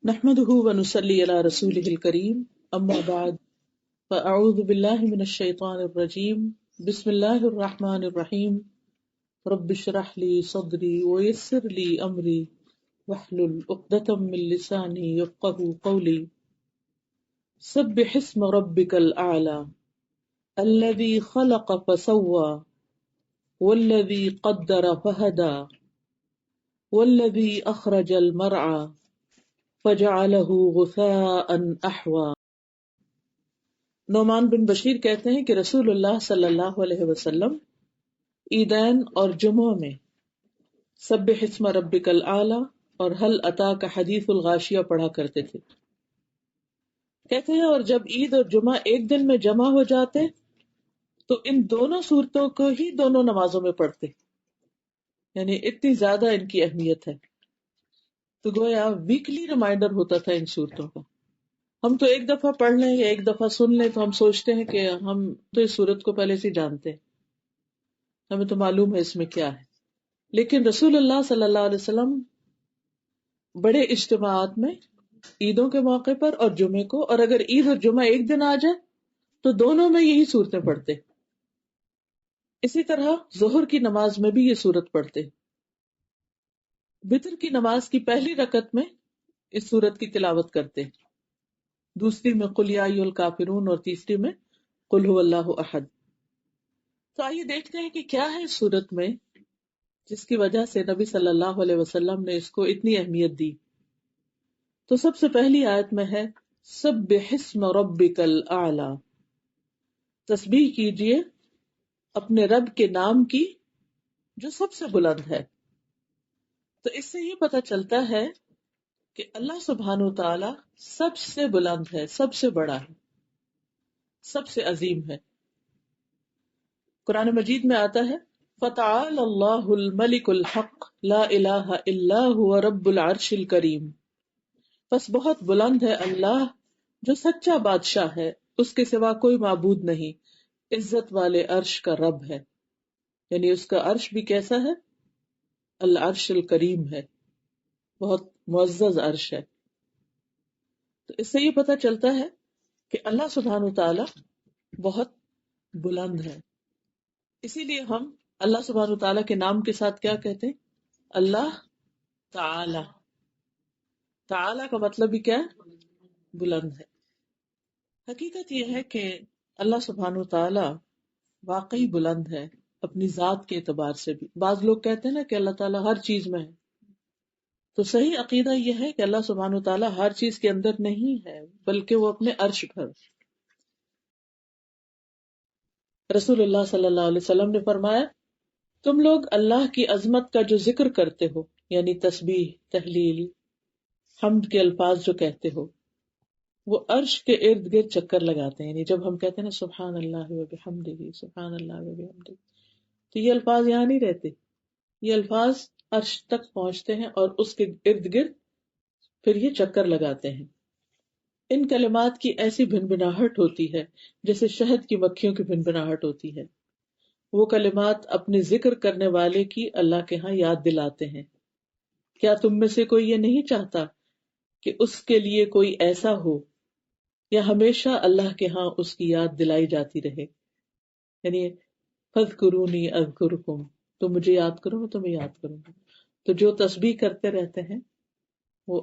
نحمده ونصلي على رسوله الكريم اما بعد فاعوذ بالله من الشيطان الرجيم بسم الله الرحمن الرحيم رب اشرح لي صدري ويسر لي امري واحلل عقدة من لساني يفقهوا قولي سبح اسم ربك الاعلى الذي خلق فسوى والذي قدر فهدى والذي اخرج المرعى فجعله غثاء احوى۔ نعمان بن بشیر کہتے ہیں کہ رسول اللہ صلی اللہ علیہ وسلم عیدین اور جمعوں میں سبح اسم ربک الاعلی اور هل اتاک حدیث الغاشیہ پڑھا کرتے تھے۔ کہتے ہیں اور جب عید اور جمعہ ایک دن میں جمع ہو جاتے تو ان دونوں صورتوں کو ہی دونوں نمازوں میں پڑھتے، یعنی اتنی زیادہ ان کی اہمیت ہے۔ تو گویا ویکلی ریمائنڈر ہوتا تھا ان صورتوں کا۔ ہم تو ایک دفعہ پڑھ لیں یا ایک دفعہ سن لیں تو ہم سوچتے ہیں کہ ہم تو اس صورت کو پہلے سے جانتے ہیں، ہمیں تو معلوم ہے اس میں کیا ہے، لیکن رسول اللہ صلی اللہ علیہ وسلم بڑے اجتماعات میں عیدوں کے موقع پر اور جمعے کو، اور اگر عید اور جمعہ ایک دن آ جائے تو دونوں میں یہی صورتیں پڑھتے۔ اسی طرح ظہر کی نماز میں بھی یہ صورت پڑھتے۔ وتر کی نماز کی پہلی رکعت میں اس صورت کی تلاوت کرتے، دوسری میں قل یا ایھا الکافرون اور تیسری میں قل ھو اللہ احد۔ تو آئیے دیکھتے ہیں کہ کیا ہے اس صورت میں جس کی وجہ سے نبی صلی اللہ علیہ وسلم نے اس کو اتنی اہمیت دی۔ تو سب سے پہلی آیت میں ہے سبح اسم ربک الاعلی، تسبیح کیجئے اپنے رب کے نام کی جو سب سے بلند ہے۔ تو اس سے یہ پتہ چلتا ہے کہ اللہ سبحانہ و تعالی سب سے بلند ہے، سب سے بڑا ہے، سب سے عظیم ہے۔ قرآن مجید میں آتا ہے فَتَعَالَى اللَّهُ الْمَلِكُ الْحَقُّ لَا إِلَٰهَ إِلَّا هُوَ رَبُّ الْعَرْشِ الْكَرِيمِ، پس بہت بلند ہے اللہ جو سچا بادشاہ ہے، اس کے سوا کوئی معبود نہیں، عزت والے عرش کا رب ہے، یعنی اس کا عرش بھی کیسا ہے؟ العرش الکریم ہے، بہت معزز عرش ہے۔ تو اس سے یہ پتہ چلتا ہے کہ اللہ سبحانہ وتعالی بہت بلند ہے۔ اسی لیے ہم اللہ سبحانہ وتعالی کے نام کے ساتھ کیا کہتے ہیں؟ اللہ تعالی۔ تعالی کا مطلب بھی کیا ہے؟ بلند ہے۔ حقیقت یہ ہے کہ اللہ سبحانہ وتعالی واقعی بلند ہے اپنی ذات کے اعتبار سے بھی۔ بعض لوگ کہتے ہیں نا کہ اللہ تعالیٰ ہر چیز میں ہے، تو صحیح عقیدہ یہ ہے کہ اللہ سبحانہ وتعالیٰ ہر چیز کے اندر نہیں ہے بلکہ وہ اپنے عرش پر۔ رسول اللہ صلی اللہ علیہ وسلم نے فرمایا تم لوگ اللہ کی عظمت کا جو ذکر کرتے ہو، یعنی تسبیح، تحلیل، حمد کے الفاظ جو کہتے ہو، وہ عرش کے ارد گرد چکر لگاتے ہیں۔ یعنی جب ہم کہتے ہیں نا سبحان اللہ و بحمدہ، سبحان اللہ و بحمدہ، تو یہ الفاظ یہاں نہیں رہتے، یہ الفاظ عرش تک پہنچتے ہیں اور اس کے ارد گرد پھر یہ چکر لگاتے ہیں۔ ان کلمات کی ایسی بھنبھناہٹ ہوتی ہے جیسے شہد کی مکھیوں کی بھنبھناہٹ ہوتی ہے۔ وہ کلمات اپنے ذکر کرنے والے کی اللہ کے ہاں یاد دلاتے ہیں۔ کیا تم میں سے کوئی یہ نہیں چاہتا کہ اس کے لیے کوئی ایسا ہو یا ہمیشہ اللہ کے ہاں اس کی یاد دلائی جاتی رہے؟ یعنی فَاذْكُرُونِي أَذْكُرْكُمْ، تم مجھے یاد کرو میں تمہیں یاد کروں گا۔ تو جو تسبیح کرتے رہتے ہیں وہ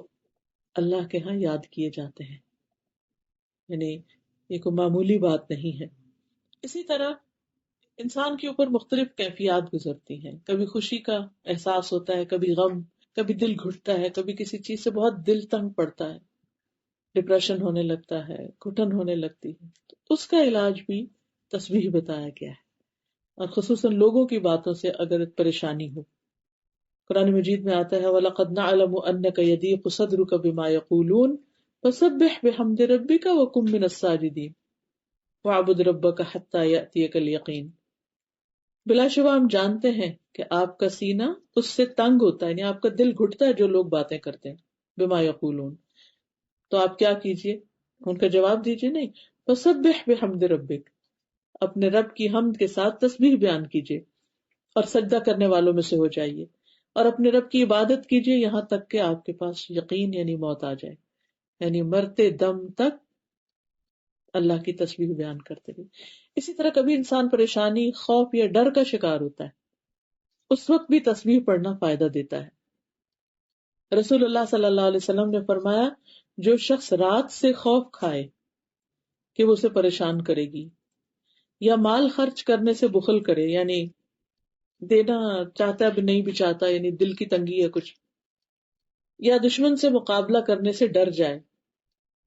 اللہ کے ہاں یاد کیے جاتے ہیں، یعنی یہ کوئی معمولی بات نہیں ہے۔ اسی طرح انسان کے اوپر مختلف کیفیات گزرتی ہیں، کبھی خوشی کا احساس ہوتا ہے، کبھی غم، کبھی دل گھٹتا ہے، کبھی کسی چیز سے بہت دل تنگ پڑتا ہے، ڈپریشن ہونے لگتا ہے، گھٹن ہونے لگتی ہے، تو اس کا علاج بھی تسبیح بتایا گیا ہے، اور خصوصاً لوگوں کی باتوں سے اگر پریشانی ہو۔ قرآن مجید میں آتا ہے وَلَقَدْ نَعْلَمُ أَنَّكَ يَضِيقُ صَدْرُكَ بِمَا يَقُولُونَ فَسَبِّحْ بِحَمْدِ رَبِّكَ وَكُن مِّنَ السَّاجِدِينَ وَاعْبُدْ رَبَّكَ حَتَّى يَأْتِيَكَ الْيَقِينُ۔ بلا شبہ ہم جانتے ہیں کہ آپ کا سینہ اس سے تنگ ہوتا ہے، یعنی آپ کا دل گھٹتا ہے جو لوگ باتیں کرتے ہیں، بما یقولون، تو آپ کیا کیجئے؟ ان کا جواب دیجئے نہیں، فَسَبِّحْ بِحَمْدِ رَبِّكَ، اپنے رب کی حمد کے ساتھ تسبیح بیان کیجئے اور سجدہ کرنے والوں میں سے ہو جائیے، اور اپنے رب کی عبادت کیجئے یہاں تک کہ آپ کے پاس یقین یعنی موت آ جائے۔ یعنی مرتے دم تک اللہ کی تسبیح بیان کرتے رہے. اسی طرح کبھی انسان پریشانی، خوف یا ڈر کا شکار ہوتا ہے، اس وقت بھی تسبیح پڑھنا فائدہ دیتا ہے. رسول اللہ صلی اللہ علیہ وسلم نے فرمایا جو شخص رات سے خوف کھائے کہ وہ اسے پریشان کرے گی، یا مال خرچ کرنے سے بخل کرے، یعنی دینا چاہتا ہے اب نہیں بھی چاہتا، یعنی دل کی تنگی ہے کچھ، یا دشمن سے مقابلہ کرنے سے ڈر جائے،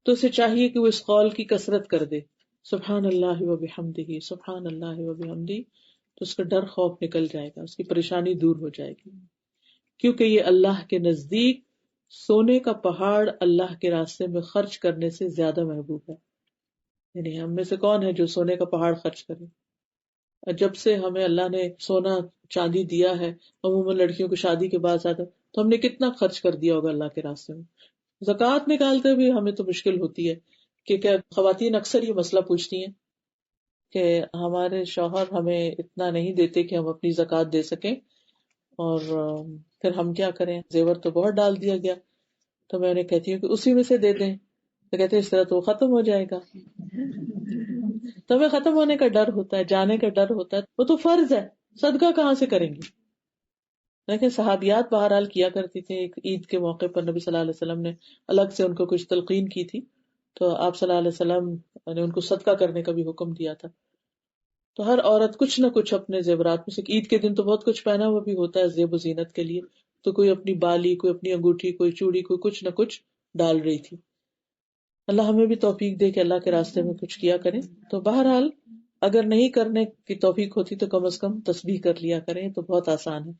تو اسے چاہیے کہ وہ اس قول کی کثرت کر دے، سبحان اللہ و بحمدہ، سبحان اللہ و بحمدہ. تو اس کا ڈر خوف نکل جائے گا، اس کی پریشانی دور ہو جائے گی، کیونکہ یہ اللہ کے نزدیک سونے کا پہاڑ اللہ کے راستے میں خرچ کرنے سے زیادہ محبوب ہے. یعنی ہم میں سے کون ہے جو سونے کا پہاڑ خرچ کرے؟ اور جب سے ہمیں اللہ نے سونا چاندی دیا ہے، عموماً لڑکیوں کو شادی کے بعد زیادہ، تو ہم نے کتنا خرچ کر دیا ہوگا اللہ کے راستے میں. زکوٰۃ نکالتے بھی ہمیں تو مشکل ہوتی ہے، کیونکہ خواتین اکثر یہ مسئلہ پوچھتی ہیں کہ ہمارے شوہر ہمیں اتنا نہیں دیتے کہ ہم اپنی زکوٰۃ دے سکیں، اور پھر ہم کیا کریں، زیور تو بہت ڈال دیا گیا. تو میں انہیں کہتی ہوں کہ اسی میں سے دے دیں. تو کہتے ہیں اس طرح تو وہ ختم ہو جائے گا. تو ہمیں ختم ہونے کا ڈر ہوتا ہے، جانے کا ڈر ہوتا ہے، وہ تو فرض ہے، صدقہ کہاں سے کریں گی. لیکن صحابیات بہرحال کیا کرتی تھی. ایک عید کے موقع پر نبی صلی اللہ علیہ وسلم نے الگ سے ان کو کچھ تلقین کی تھی، تو آپ صلی اللہ علیہ وسلم نے ان کو صدقہ کرنے کا بھی حکم دیا تھا. تو ہر عورت کچھ نہ کچھ اپنے زیورات میں سے، عید کے دن تو بہت کچھ پہنا ہوا بھی ہوتا ہے زیب و زینت کے لیے، تو کوئی اپنی بالی، کوئی اپنی انگوٹھی، کوئی چوڑی، کوئی کچھ نہ کچھ ڈال رہی تھی. اللہ ہمیں بھی توفیق دے کہ اللہ کے راستے میں کچھ کیا کریں. تو بہرحال اگر نہیں کرنے کی توفیق ہوتی تو کم از کم تسبیح کر لیا کریں، تو بہت آسان ہے،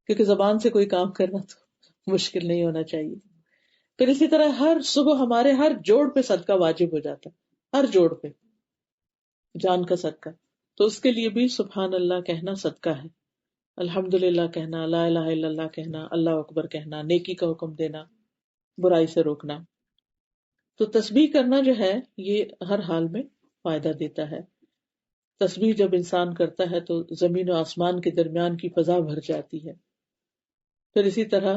کیونکہ زبان سے کوئی کام کرنا تو مشکل نہیں ہونا چاہیے. پھر اسی طرح ہر صبح ہمارے ہر جوڑ پہ صدقہ واجب ہو جاتا ہے، ہر جوڑ پہ جان کا صدقہ. تو اس کے لیے بھی سبحان اللہ کہنا صدقہ ہے، الحمد للہ کہنا، لا الہ الا اللہ کہنا، اللہ اکبر کہنا، نیکی کا حکم دینا، برائی سے روکنا. تو تسبیح کرنا جو ہے یہ ہر حال میں فائدہ دیتا ہے. تسبیح جب انسان کرتا ہے تو زمین و آسمان کے درمیان کی فضا بھر جاتی ہے. پھر اسی طرح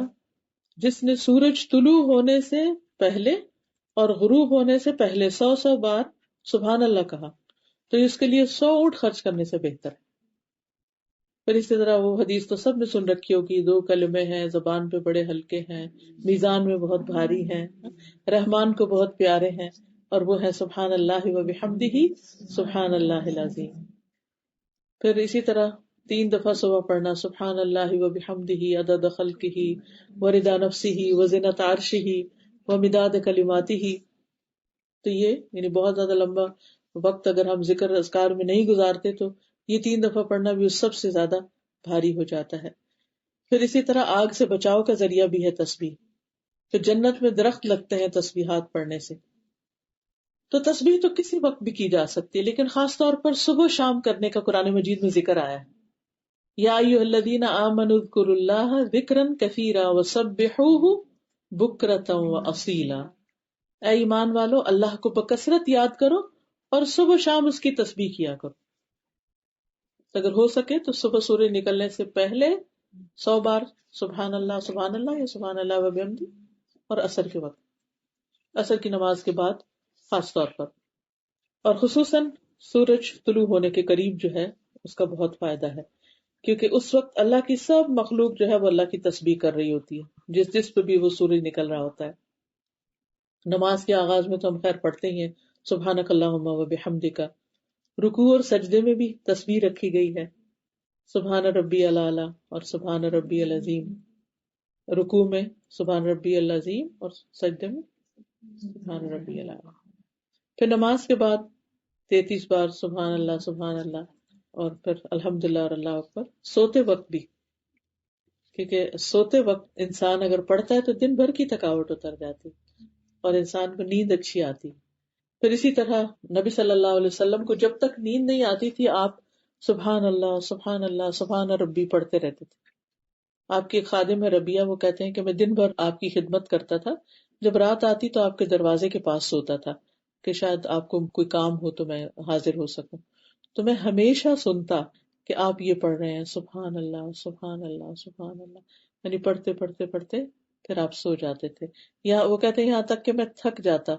جس نے سورج طلوع ہونے سے پہلے اور غروب ہونے سے پہلے 100 بار سبحان اللہ کہا، تو اس کے لیے 100 اونٹ خرچ کرنے سے بہتر ہے. پھر اسی طرح وہ حدیث تو سب نے سن رکھی ہوگی، 2 کلمے ہیں زبان پہ بڑے ہلکے ہیں، میزان میں بہت بھاری ہیں، رحمان کو بہت پیارے ہیں، اور وہ ہے سبحان اللہ و بحمدہ، سبحان اللہ العظیم. پھر اسی طرح 3 دفعہ صبح پڑھنا، سبحان اللہ و بحمدہ عدد خلقہ ورضا نفسہ وزنۃ عرشہ ومداد کلماتہ. تو یہ یعنی بہت زیادہ لمبا وقت اگر ہم ذکر اذکار میں نہیں گزارتے تو یہ 3 دفعہ پڑھنا بھی اس سب سے زیادہ بھاری ہو جاتا ہے. پھر اسی طرح آگ سے بچاؤ کا ذریعہ بھی ہے تسبیح. پھر جنت میں درخت لگتے ہیں تسبیحات پڑھنے سے. تو تسبیح تو کسی وقت بھی کی جا سکتی ہے، لیکن خاص طور پر صبح شام کرنے کا قرآن مجید میں ذکر آیا ہے. یا ایھا الذین آمنوا اذکروا اللہ ذکرا کثیرا وسبحوہ بکرۃ واصیلا. اے ایمان والو، اللہ کو بکثرت یاد کرو اور صبح شام اس کی تسبیح کیا کرو. اگر ہو سکے تو صبح سورج نکلنے سے پہلے 100 بار سبحان اللہ یا سبحان اللہ و بحمدہ، اور عصر کے وقت، عصر کی نماز کے بعد خاص طور پر. اور خصوصاً سورج طلوع ہونے کے قریب جو ہے اس کا بہت فائدہ ہے، کیونکہ اس وقت اللہ کی سب مخلوق جو ہے وہ اللہ کی تسبیح کر رہی ہوتی ہے، جس پہ بھی وہ سورج نکل رہا ہوتا ہے. نماز کے آغاز میں تو ہم خیر پڑھتے ہی ہیں سبحانک اللہم و بحمدک. رکوع اور سجدے میں بھی تسبیح رکھی گئی ہے، سبحان ربی الاعلی اور سبحان ربی العظیم. رکوع میں سبحان ربی العظیم اور سجدے میں سبحان ربی الاعلی. پھر نماز کے بعد 33 بار سبحان اللہ اور پھر الحمدللہ اور اللہ اکبر. سوتے وقت بھی، کیونکہ سوتے وقت انسان اگر پڑھتا ہے تو دن بھر کی تھکاوٹ اتر جاتی اور انسان کو نیند اچھی آتی. پھر اسی طرح نبی صلی اللہ علیہ وسلم کو جب تک نیند نہیں آتی تھی آپ سبحان اللہ سبحان ربی پڑھتے رہتے تھے. آپ کی ایک خادم ہے ربیہ، وہ کہتے ہیں کہ میں دن بھر آپ کی خدمت کرتا تھا، جب رات آتی تو آپ کے دروازے کے پاس سوتا تھا کہ شاید آپ کو کوئی کام ہو تو میں حاضر ہو سکوں. تو میں ہمیشہ سنتا کہ آپ یہ پڑھ رہے ہیں سبحان اللہ، یعنی پڑھتے پھر آپ سو جاتے تھے. یا وہ کہتے ہیں یہاں تک کہ میں تھک جاتا،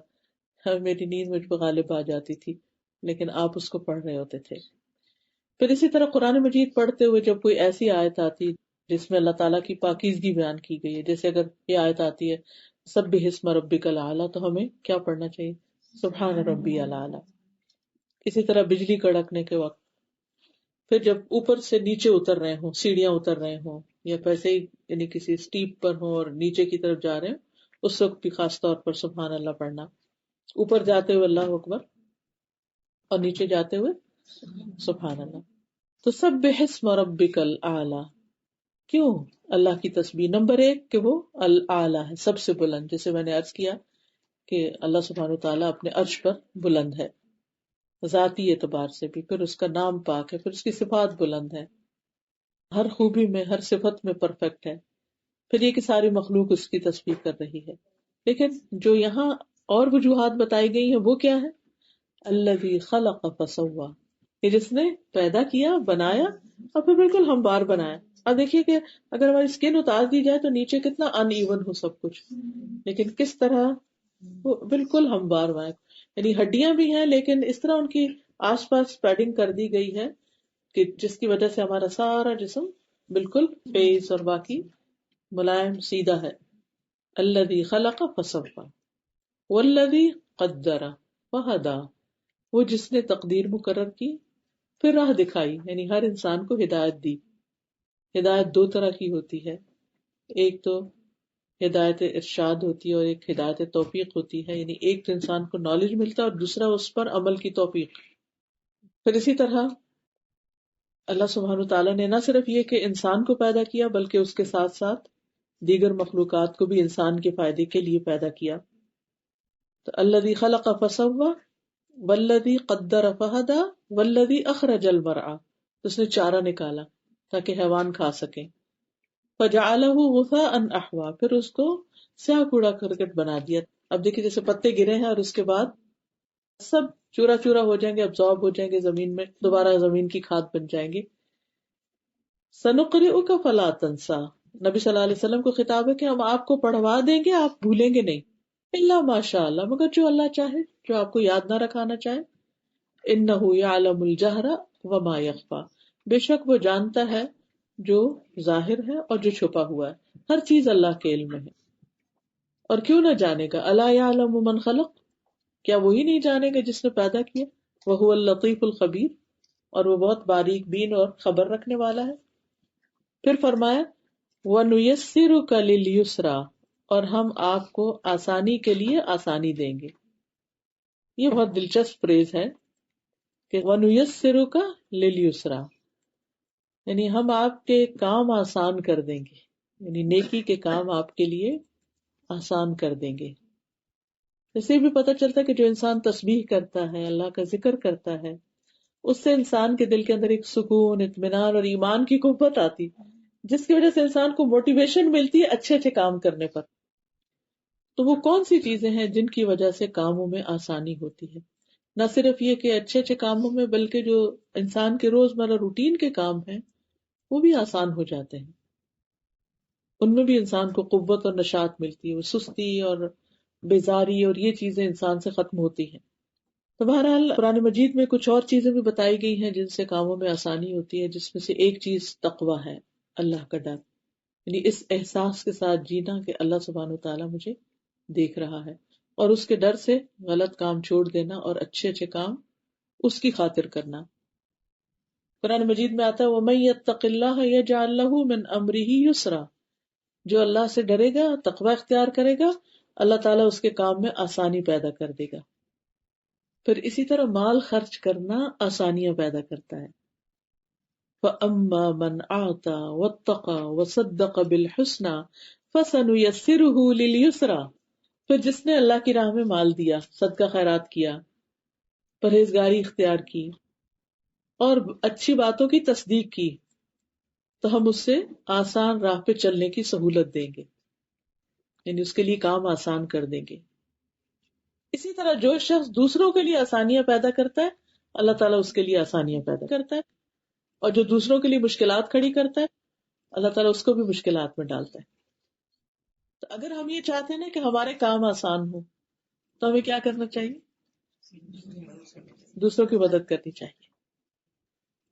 میری نیند مجھ پہ غالب آ جاتی تھی، لیکن آپ اس کو پڑھ رہے ہوتے تھے. پھر اسی طرح قرآن مجید پڑھتے ہوئے جب کوئی ایسی آیت آتی جس میں اللہ تعالیٰ کی پاکیزگی بیان کی گئی ہے، جیسے اگر یہ آیت آتی ہے سبح اسم ربک الاعلی، تو ہمیں کیا پڑھنا چاہیے؟ سبحان ربی الاعلی. اسی طرح بجلی کڑکنے کے وقت، پھر جب اوپر سے نیچے اتر رہے ہوں، سیڑھیاں اتر رہے ہوں، یا ویسے ہی یعنی کسی اسٹیپ پر ہوں اور نیچے کی طرف جا رہے ہیں، اس وقت بھی خاص طور پر سبحان اللہ پڑھنا. اوپر جاتے ہوئے اللہ اکبر، اور نیچے جاتے ہوئے سبحان اللہ. تو سبح اسم ربک الاعلی، کیوں اللہ کی تسبیح؟ نمبر ایک کہ وہ الاعلی ہے، سب سے بلند، جیسے میں نے عرض کیا کہ اللہ سبحانہ وتعالیٰ اپنے عرش پر بلند ہے ذاتی اعتبار سے بھی، پھر اس کا نام پاک ہے، پھر اس کی صفات بلند ہے، ہر خوبی میں ہر صفت میں پرفیکٹ ہے، پھر یہ کہ ساری مخلوق اس کی تسبیح کر رہی ہے. لیکن جو یہاں اور وجوہات بتائی گئی ہیں وہ کیا ہے؟ الذی خلق فسوی، کہ جس نے پیدا کیا، بنایا، اور پھر بالکل ہموار بنایا. اب دیکھیے کہ اگر ہماری اسکن اتار دی جائے تو نیچے کتنا ان ایون ہو سب کچھ، لیکن کس طرح وہ بالکل ہموار بنایا. یعنی ہڈیاں بھی ہیں لیکن اس طرح ان کی آس پاس پیڈنگ کر دی گئی ہے کہ جس کی وجہ سے ہمارا سارا جسم بالکل فیس اور باقی ملائم سیدھا ہے. الذی خلق فسوی والذی قدر فہدی، وہ جس نے تقدیر مقرر کی پھر راہ دکھائی، یعنی ہر انسان کو ہدایت دی. ہدایت دو طرح کی ہوتی ہے، ایک تو ہدایت ارشاد ہوتی ہے اور ایک ہدایت توفیق ہوتی ہے، یعنی ایک تو انسان کو نالج ملتا ہے اور دوسرا اس پر عمل کی توفیق. پھر اسی طرح اللہ سبحانہ تعالیٰ نے نہ صرف یہ کہ انسان کو پیدا کیا بلکہ اس کے ساتھ ساتھ دیگر مخلوقات کو بھی انسان کے فائدے کے لیے پیدا کیا. تو الذی خلق فسوی والذی قدر فہدی والذی اخرج المرعى، اس نے چارہ نکالا تاکہ حیوان کھا سکیں. فجعلہ غثاء احوا، پھر اس کو سیاہ کوڑا کرکٹ بنا دیا. اب دیکھیے جیسے پتے گرے ہیں اور اس کے بعد سب چورا چورا ہو جائیں گے، ابزارب ہو جائیں گے زمین میں، دوبارہ زمین کی کھاد بن جائیں گے. سنقرئک فلا تنسا، نبی صلی اللہ علیہ وسلم کو خطاب ہے کہ ہم آپ کو پڑھوا دیں گے، آپ بھولیں گے نہیں. الا ماشاء اللہ، مگر جو اللہ چاہے، جو آپ کو یاد نہ رکھانا چاہے. انہ یعلم الجہر وما یخفی، بے شک وہ جانتا ہے جو ظاہر ہے اور جو چھپا ہوا ہے، ہر چیز اللہ کے علم میں ہے. اور کیوں نہ جانے گا؟ الا یعلم من خلق، کیا وہی نہیں جانے گا جس نے پیدا کیا؟ وہو اللطیف الخبیر، اور وہ بہت باریک بین اور خبر رکھنے والا ہے. پھر فرمایا وَنُيَسِّرُكَ لِلْيُسْرَى، اور ہم آپ کو آسانی کے لیے آسانی دیں گے. یہ بہت دلچسپ فریز ہے کہ وَنُيَسِّرُكَ لِلْيُسْرَى، یعنی ہم آپ کے کام آسان کر دیں گے، یعنی نیکی کے کام آپ کے لیے آسان کر دیں گے. اس سے بھی پتہ چلتا ہے کہ جو انسان تسبیح کرتا ہے، اللہ کا ذکر کرتا ہے، اس سے انسان کے دل کے اندر ایک سکون، اطمینان اور ایمان کی قوت آتی، جس کی وجہ سے انسان کو موٹیویشن ملتی ہے اچھے اچھے کام کرنے پر. تو وہ کون سی چیزیں ہیں جن کی وجہ سے کاموں میں آسانی ہوتی ہے؟ نہ صرف یہ کہ اچھے اچھے کاموں میں، بلکہ جو انسان کے روزمرہ روٹین کے کام ہیں وہ بھی آسان ہو جاتے ہیں. ان میں بھی انسان کو قوت اور نشاط ملتی ہے، وہ سستی اور بیزاری اور یہ چیزیں انسان سے ختم ہوتی ہیں. تو بہرحال قرآن مجید میں کچھ اور چیزیں بھی بتائی گئی ہیں جن سے کاموں میں آسانی ہوتی ہے، جس میں سے ایک چیز تقوی ہے، اللہ کا ڈر. یعنی اس احساس کے ساتھ جینا کہ اللہ سبحانہ وتعالیٰ مجھے دیکھ رہا ہے، اور اس کے ڈر سے غلط کام چھوڑ دینا اور اچھے اچھے کام اس کی خاطر کرنا. قرآن مجید میں آتا ہے وَمَن يَتَّقِ اللَّهَ يَجْعَل لَّهُ مِنْ أَمْرِهِ يُسْرًا، جو اللہ سے ڈرے گا، تقوی اختیار کرے گا، اللہ تعالیٰ اس کے کام میں آسانی پیدا کر دے گا. پھر اسی طرح مال خرچ کرنا آسانیاں پیدا کرتا ہے. فَأَمَّا مَنْ أَعْطَى وَاتَّقَى وَصَدَّقَ بِالْحُسْنَى فَسَنُيَسِّرُهُ لِلْيُسْرَى، پھر جس نے اللہ کی راہ میں مال دیا، صدقہ خیرات کیا، پرہیزگاری اختیار کی اور اچھی باتوں کی تصدیق کی، تو ہم اس سے آسان راہ پہ چلنے کی سہولت دیں گے، یعنی اس کے لیے کام آسان کر دیں گے. اسی طرح جو شخص دوسروں کے لیے آسانیاں پیدا کرتا ہے، اللہ تعالیٰ اس کے لیے آسانیاں پیدا کرتا ہے، اور جو دوسروں کے لیے مشکلات کھڑی کرتا ہے، اللہ تعالیٰ اس کو بھی مشکلات میں ڈالتا ہے. تو اگر ہم یہ چاہتے ہیں نا کہ ہمارے کام آسان ہو تو ہمیں کیا کرنا چاہیے؟ دوسروں کی مدد کرنی چاہیے.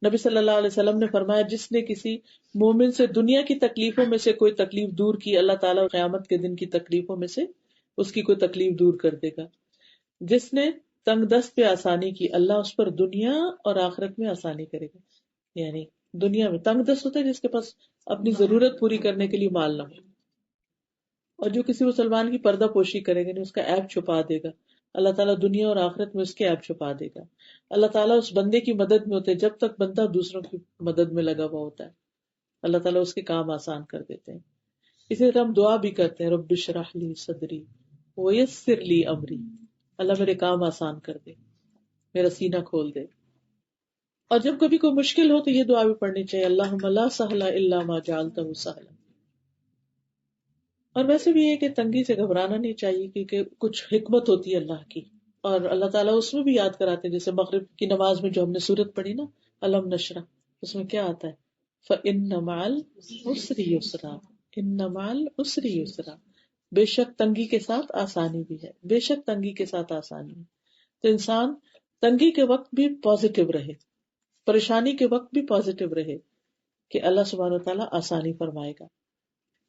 نبی صلی اللہ علیہ وسلم نے فرمایا جس نے کسی مومن سے دنیا کی تکلیفوں میں سے کوئی تکلیف دور کی، اللہ تعالیٰ قیامت کے دن کی تکلیفوں میں سے اس کی کوئی تکلیف دور کر دے گا. جس نے تنگ دست پہ آسانی کی، اللہ اس پر دنیا اور آخرت میں آسانی کرے گا. یعنی دنیا میں تنگ دست ہوتا ہے جس کے پاس اپنی ضرورت پوری کرنے کے لیے مال نہ ہو، اور جو کسی مسلمان کی پردہ پوشی کرے گا، اس کا عیب چھپا دے گا، اللہ تعالیٰ دنیا اور آخرت میں اس کے عیب چھپا دے گا. اللہ تعالیٰ اس بندے کی مدد میں ہوتے ہیں جب تک بندہ دوسروں کی مدد میں لگا ہوا ہوتا ہے، اللہ تعالیٰ اس کے کام آسان کر دیتے ہیں. اسی طرح ہم دعا بھی کرتے ہیں، رب اشرح لی صدری ویسر لی امری، اللہ میرے کام آسان کر دے، میرا سینہ کھول دے. اور جب کبھی کوئی مشکل ہو تو یہ دعا بھی پڑھنی چاہیے، اللہم لا سہل الا ما جعلتہ سہلا. اور ویسے بھی یہ کہ تنگی سے گھبرانا نہیں چاہیے، کیونکہ کچھ حکمت ہوتی ہے اللہ کی، اور اللہ تعالیٰ اس میں بھی یاد کراتے ہیں. جیسے مغرب کی نماز میں جو ہم نے سورت پڑھی نا، علم نشرح، اس میں کیا آتا ہے؟ فَإِنَّ مَعَ الْعُسْرِ يُسْرًا، إِنَّ مَعَ الْعُسْرِ يُسْرًا، بے شک تنگی کے ساتھ آسانی بھی ہے، بے شک تنگی کے ساتھ آسانی ہے. تو انسان تنگی کے وقت بھی پازیٹو رہے، پریشانی کے وقت بھی پازیٹو رہے کہ اللہ سبحانہ و تعالیٰ آسانی فرمائے گا.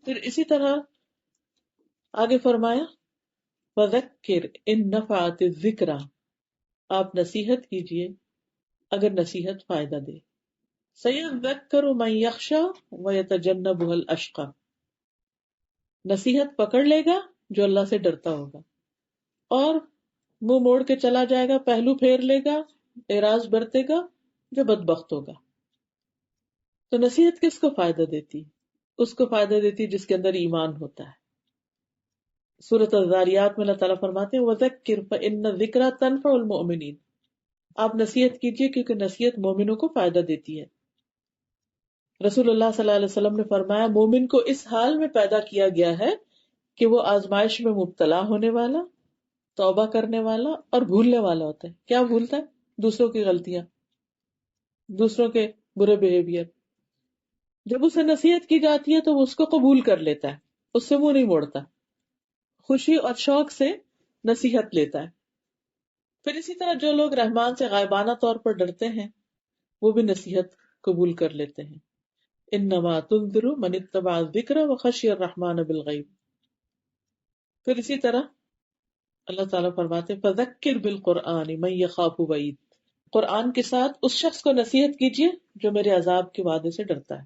پھر اسی طرح آگے فرمایا وَذَكِّرْ إِن نَفَعَتِ الذِّكْرَى، آپ نصیحت کیجئے اگر نصیحت فائدہ دے. سَيَذَّكَّرُ مَن يَخْشَىٰ وَيَتَجَنَّبُهَا الْأَشْقَى، نصیحت پکڑ لے گا جو اللہ سے ڈرتا ہوگا، اور منہ موڑ کے چلا جائے گا، پہلو پھیر لے گا، اعراض برتے گا جو بدبخت ہوگا. تو نصیحت کس کو فائدہ دیتی؟ اس کو فائدہ دیتی جس کے اندر ایمان ہوتا ہے. سورۃ الذاریات میں اللہ تعالیٰ فرماتے ہیں وَذَكِّرْ فَإِنَّ الذِّكْرَىٰ تَنفَعُ الْمُؤْمِنِينَ، آپ نصیحت کیجئے کیونکہ نصیحت مومنوں کو فائدہ دیتی ہے. رسول اللہ صلی اللہ علیہ وسلم نے فرمایا مومن کو اس حال میں پیدا کیا گیا ہے کہ وہ آزمائش میں مبتلا ہونے والا، توبہ کرنے والا اور بھولنے والا ہوتا ہے. کیا بھولتا ہے؟ دوسروں کی غلطیاں، دوسروں کے برے بیہیویئر. جب اسے نصیحت کی جاتی ہے تو وہ اس کو قبول کر لیتا ہے، اس سے منہ نہیں موڑتا، خوشی اور شوق سے نصیحت لیتا ہے. پھر اسی طرح جو لوگ رحمان سے غائبانہ طور پر ڈرتے ہیں وہ بھی نصیحت قبول کر لیتے ہیں. انما تنذر من اتبع الذکر وخشی الرحمن بالغیب. پھر اسی طرح اللہ تعالیٰ فرماتے ہیں فذکر بالقرآن من یخاف وعید، قرآن کے ساتھ اس شخص کو نصیحت کیجیے جو میرے عذاب کے وعدے سے ڈرتا ہے.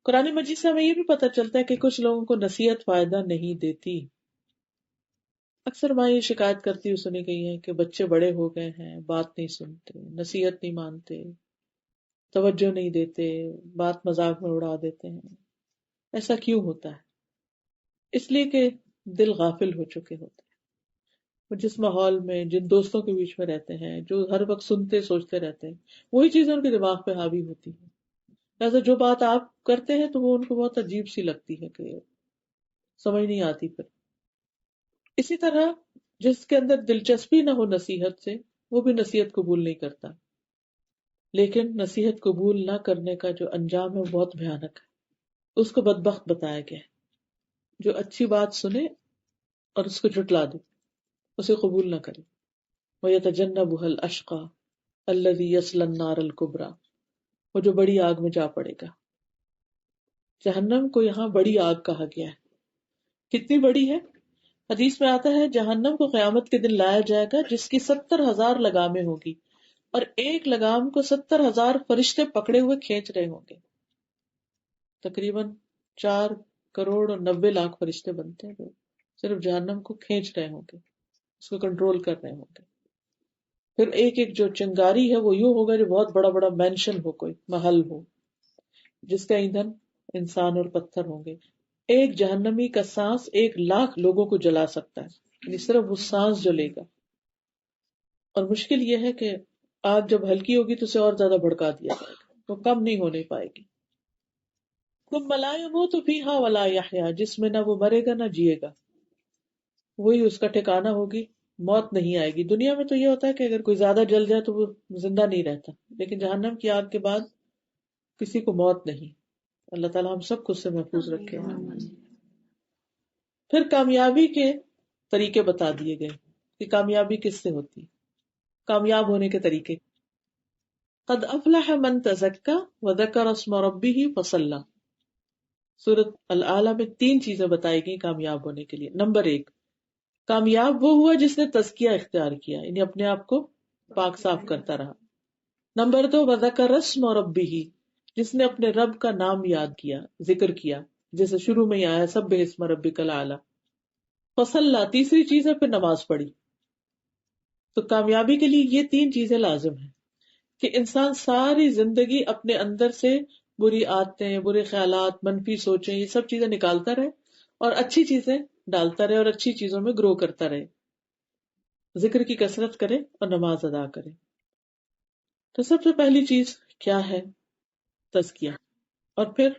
قرآن مجید سے ہمیں یہ بھی پتہ چلتا ہے کہ کچھ لوگوں کو نصیحت فائدہ نہیں دیتی. اکثر ماں یہ شکایت کرتی ہوئی سنی گئی ہے کہ بچے بڑے ہو گئے ہیں، بات نہیں سنتے، نصیحت نہیں مانتے، توجہ نہیں دیتے، بات مذاق میں اڑا دیتے ہیں. ایسا کیوں ہوتا ہے؟ اس لیے کہ دل غافل ہو چکے ہوتے ہیں. وہ جس ماحول میں، جن دوستوں کے بیچ میں رہتے ہیں، جو ہر وقت سنتے سوچتے رہتے ہیں، وہی چیزیں ان کے دماغ پہ حاوی ہوتی ہیں. لہٰذا جو بات آپ کرتے ہیں تو وہ ان کو بہت عجیب سی لگتی ہے کہ سمجھ نہیں آتی. پھر اسی طرح جس کے اندر دلچسپی نہ ہو نصیحت سے، وہ بھی نصیحت قبول نہیں کرتا. لیکن نصیحت قبول نہ کرنے کا جو انجام ہے وہ بہت بھیانک ہے. اس کو بدبخت بتایا گیا ہے جو اچھی بات سنے اور اس کو جھٹلا دے، اسے قبول نہ کرے. وَيَتَجَنَّبُهَا الْأَشْقَى الَّذِي يَصْلَى النَّارَ الْكُبْرَى، وہ جو بڑی آگ میں جا پڑے گا. جہنم کو یہاں بڑی آگ کہا گیا ہے. کتنی بڑی ہے؟ حدیث میں آتا ہے جہنم کو قیامت کے دن لایا جائے گا جس کی 70,000 لگامیں ہوگی، اور ایک لگام کو 70,000 فرشتے پکڑے ہوئے کھینچ رہے ہوں گے. تقریباً 4,90,00,000 فرشتے بنتے ہیں جو صرف جہنم کو کھینچ رہے ہوں گے، اس کو کنٹرول کر رہے ہوں گے. پھر ایک ایک جو چنگاری ہے وہ یوں ہوگا جو بہت بڑا بڑا مینشن ہو، کوئی محل ہو جس کا ایندھن انسان اور پتھر ہوں گے. ایک جہنمی کا سانس 1,00,000 لوگوں کو جلا سکتا ہے، یعنی صرف وہ سانس جلے گا. اور مشکل یہ ہے کہ آگ جب ہلکی ہوگی تو اسے اور زیادہ بھڑکا دیا جائے گا، وہ کم نہیں ہونے پائے گی. ثم لا يموت فيها ولا يحيا، جس میں نہ وہ مرے گا نہ جیے گا، وہی اس کا ٹھکانہ ہوگی، موت نہیں آئے گی. دنیا میں تو یہ ہوتا ہے کہ اگر کوئی زیادہ جل جائے تو وہ زندہ نہیں رہتا، لیکن جہنم کی آگ کے بعد کسی کو موت نہیں. اللہ تعالیٰ ہم سب کو اس سے محفوظ رکھے. پھر کامیابی کے طریقے بتا دیے گئے کہ کامیابی کس سے ہوتی ہے، کامیاب ہونے کے طریقے. قد افلح من تزکا وذکر اسم ربہ فصلی. سورۃ الاعلیٰ میں 3 چیزیں بتائی گئی کامیاب ہونے کے لیے. نمبر 1، کامیاب وہ ہوا جس نے تزکیہ اختیار کیا، یعنی اپنے آپ کو پاک صاف کرتا رہا. نمبر 2، وذکر اسم ربہ، جس نے اپنے رب کا نام یاد کیا، ذکر کیا، جیسے شروع میں ہی آیا سبح اسم ربک الاعلی. فصلی، تیسری چیز ہے پھر نماز پڑھی. تو کامیابی کے لیے یہ 3 چیزیں لازم ہیں کہ انسان ساری زندگی اپنے اندر سے بری عادتیں، برے خیالات، منفی سوچیں، یہ سب چیزیں نکالتا رہے اور اچھی چیزیں ڈالتا رہے اور اچھی چیزوں میں گرو کرتا رہے، ذکر کی کثرت کرے اور نماز ادا کرے. تو سب سے پہلی چیز کیا ہے؟ تزکیہ. اور پھر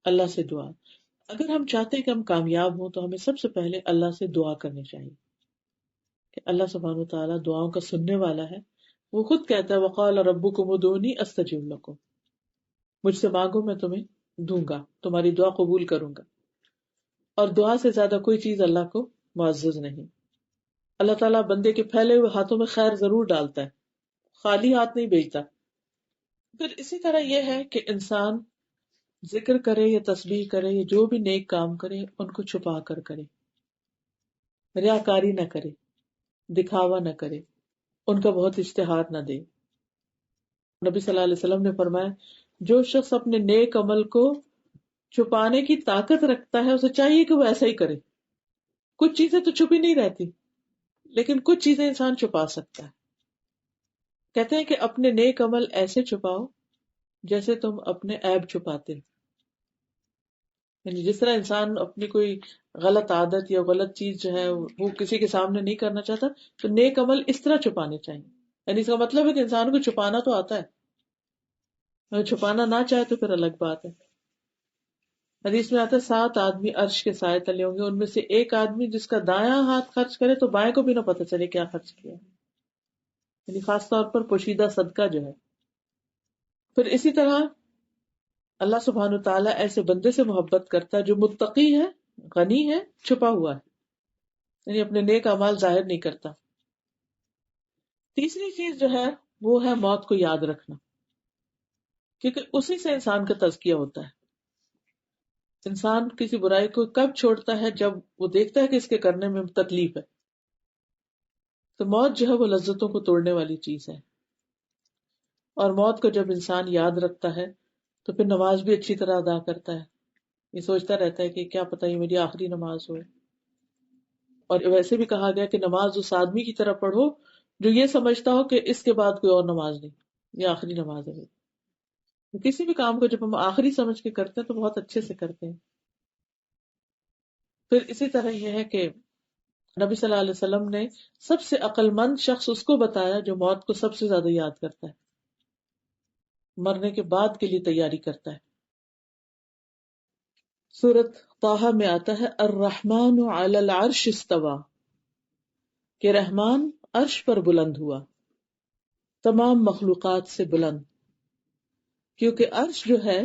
اللہ سے دعا. اگر ہم چاہتے ہیں کہ ہم کامیاب ہوں تو ہمیں سب سے پہلے اللہ سے دعا کرنی چاہیے کہ اللہ سبحانہ وتعالیٰ دعاؤں کا سننے والا ہے. وہ خود کہتا ہے وقال ربکم ادعونی استجب لکم، مجھ سے مانگو میں تمہیں دوں گا، تمہاری دعا قبول کروں گا. اور دعا سے زیادہ کوئی چیز اللہ کو معزز نہیں. اللہ تعالیٰ بندے کے پھیلے ہوئے ہاتھوں میں خیر ضرور ڈالتا ہے، خالی ہاتھ نہیں بھیجتا. پھر اسی طرح یہ ہے کہ انسان ذکر کرے یا تسبیح کرے یا جو بھی نیک کام کرے ان کو چھپا کر کرے، ریاکاری نہ کرے، دکھاوا نہ کرے، ان کا بہت اشتہار نہ دے. نبی صلی اللہ علیہ وسلم نے فرمایا جو شخص اپنے نیک عمل کو چھپانے کی طاقت رکھتا ہے اسے چاہیے کہ وہ ایسا ہی کرے. کچھ چیزیں تو چھپی نہیں رہتی لیکن کچھ چیزیں انسان چھپا سکتا ہے. کہتے ہیں کہ اپنے نیک عمل ایسے چھپاؤ جیسے تم اپنے عیب چھپاتے ہو. یعنی جس طرح انسان اپنی کوئی غلط عادت یا غلط چیز جو ہے وہ کسی کے سامنے نہیں کرنا چاہتا تو نیک عمل اس طرح چھپانے چاہیے. یعنی اس کا مطلب ہے کہ انسان کو چھپانا تو آتا ہے، اگر چھپانا نہ چاہے تو پھر الگ بات ہے. حدیث میں آتا ہے 7 آدمی عرش کے سائے تلے ہوں گے، ان میں سے ایک آدمی جس کا دایاں ہاتھ خرچ کرے تو بائیں کو بھی نہ پتہ چلے کیا خرچ کیا. یعنی خاص طور پر پوشیدہ صدقہ جو ہے. پھر اسی طرح اللہ سبحانہ تعالیٰ ایسے بندے سے محبت کرتا ہے جو متقی ہے، غنی ہے، چھپا ہوا ہے، یعنی اپنے نیک اعمال ظاہر نہیں کرتا. تیسری چیز جو ہے وہ ہے موت کو یاد رکھنا، کیونکہ اسی سے انسان کا تزکیہ ہوتا ہے. انسان کسی برائی کو کب چھوڑتا ہے؟ جب وہ دیکھتا ہے کہ اس کے کرنے میں تکلیف ہے. تو موت جو ہے وہ لذتوں کو توڑنے والی چیز ہے، اور موت کو جب انسان یاد رکھتا ہے تو پھر نماز بھی اچھی طرح ادا کرتا ہے. یہ سوچتا رہتا ہے کہ کیا پتہ یہ میری آخری نماز ہو. اور ویسے بھی کہا گیا کہ نماز اس آدمی کی طرح پڑھو جو یہ سمجھتا ہو کہ اس کے بعد کوئی اور نماز نہیں، یہ آخری نماز ہے. کسی بھی کام کو جب ہم آخری سمجھ کے کرتے ہیں تو بہت اچھے سے کرتے ہیں. پھر اسی طرح یہ ہے کہ نبی صلی اللہ علیہ وسلم نے سب سے عقل مند شخص اس کو بتایا جو موت کو سب سے زیادہ یاد کرتا ہے، مرنے کے بعد کے لیے تیاری کرتا ہے. سورۃ طٰہٰ میں آتا ہے الرحمن علی العرش استویٰ، کہ رحمان عرش پر بلند ہوا، تمام مخلوقات سے بلند، کیونکہ عرش جو ہے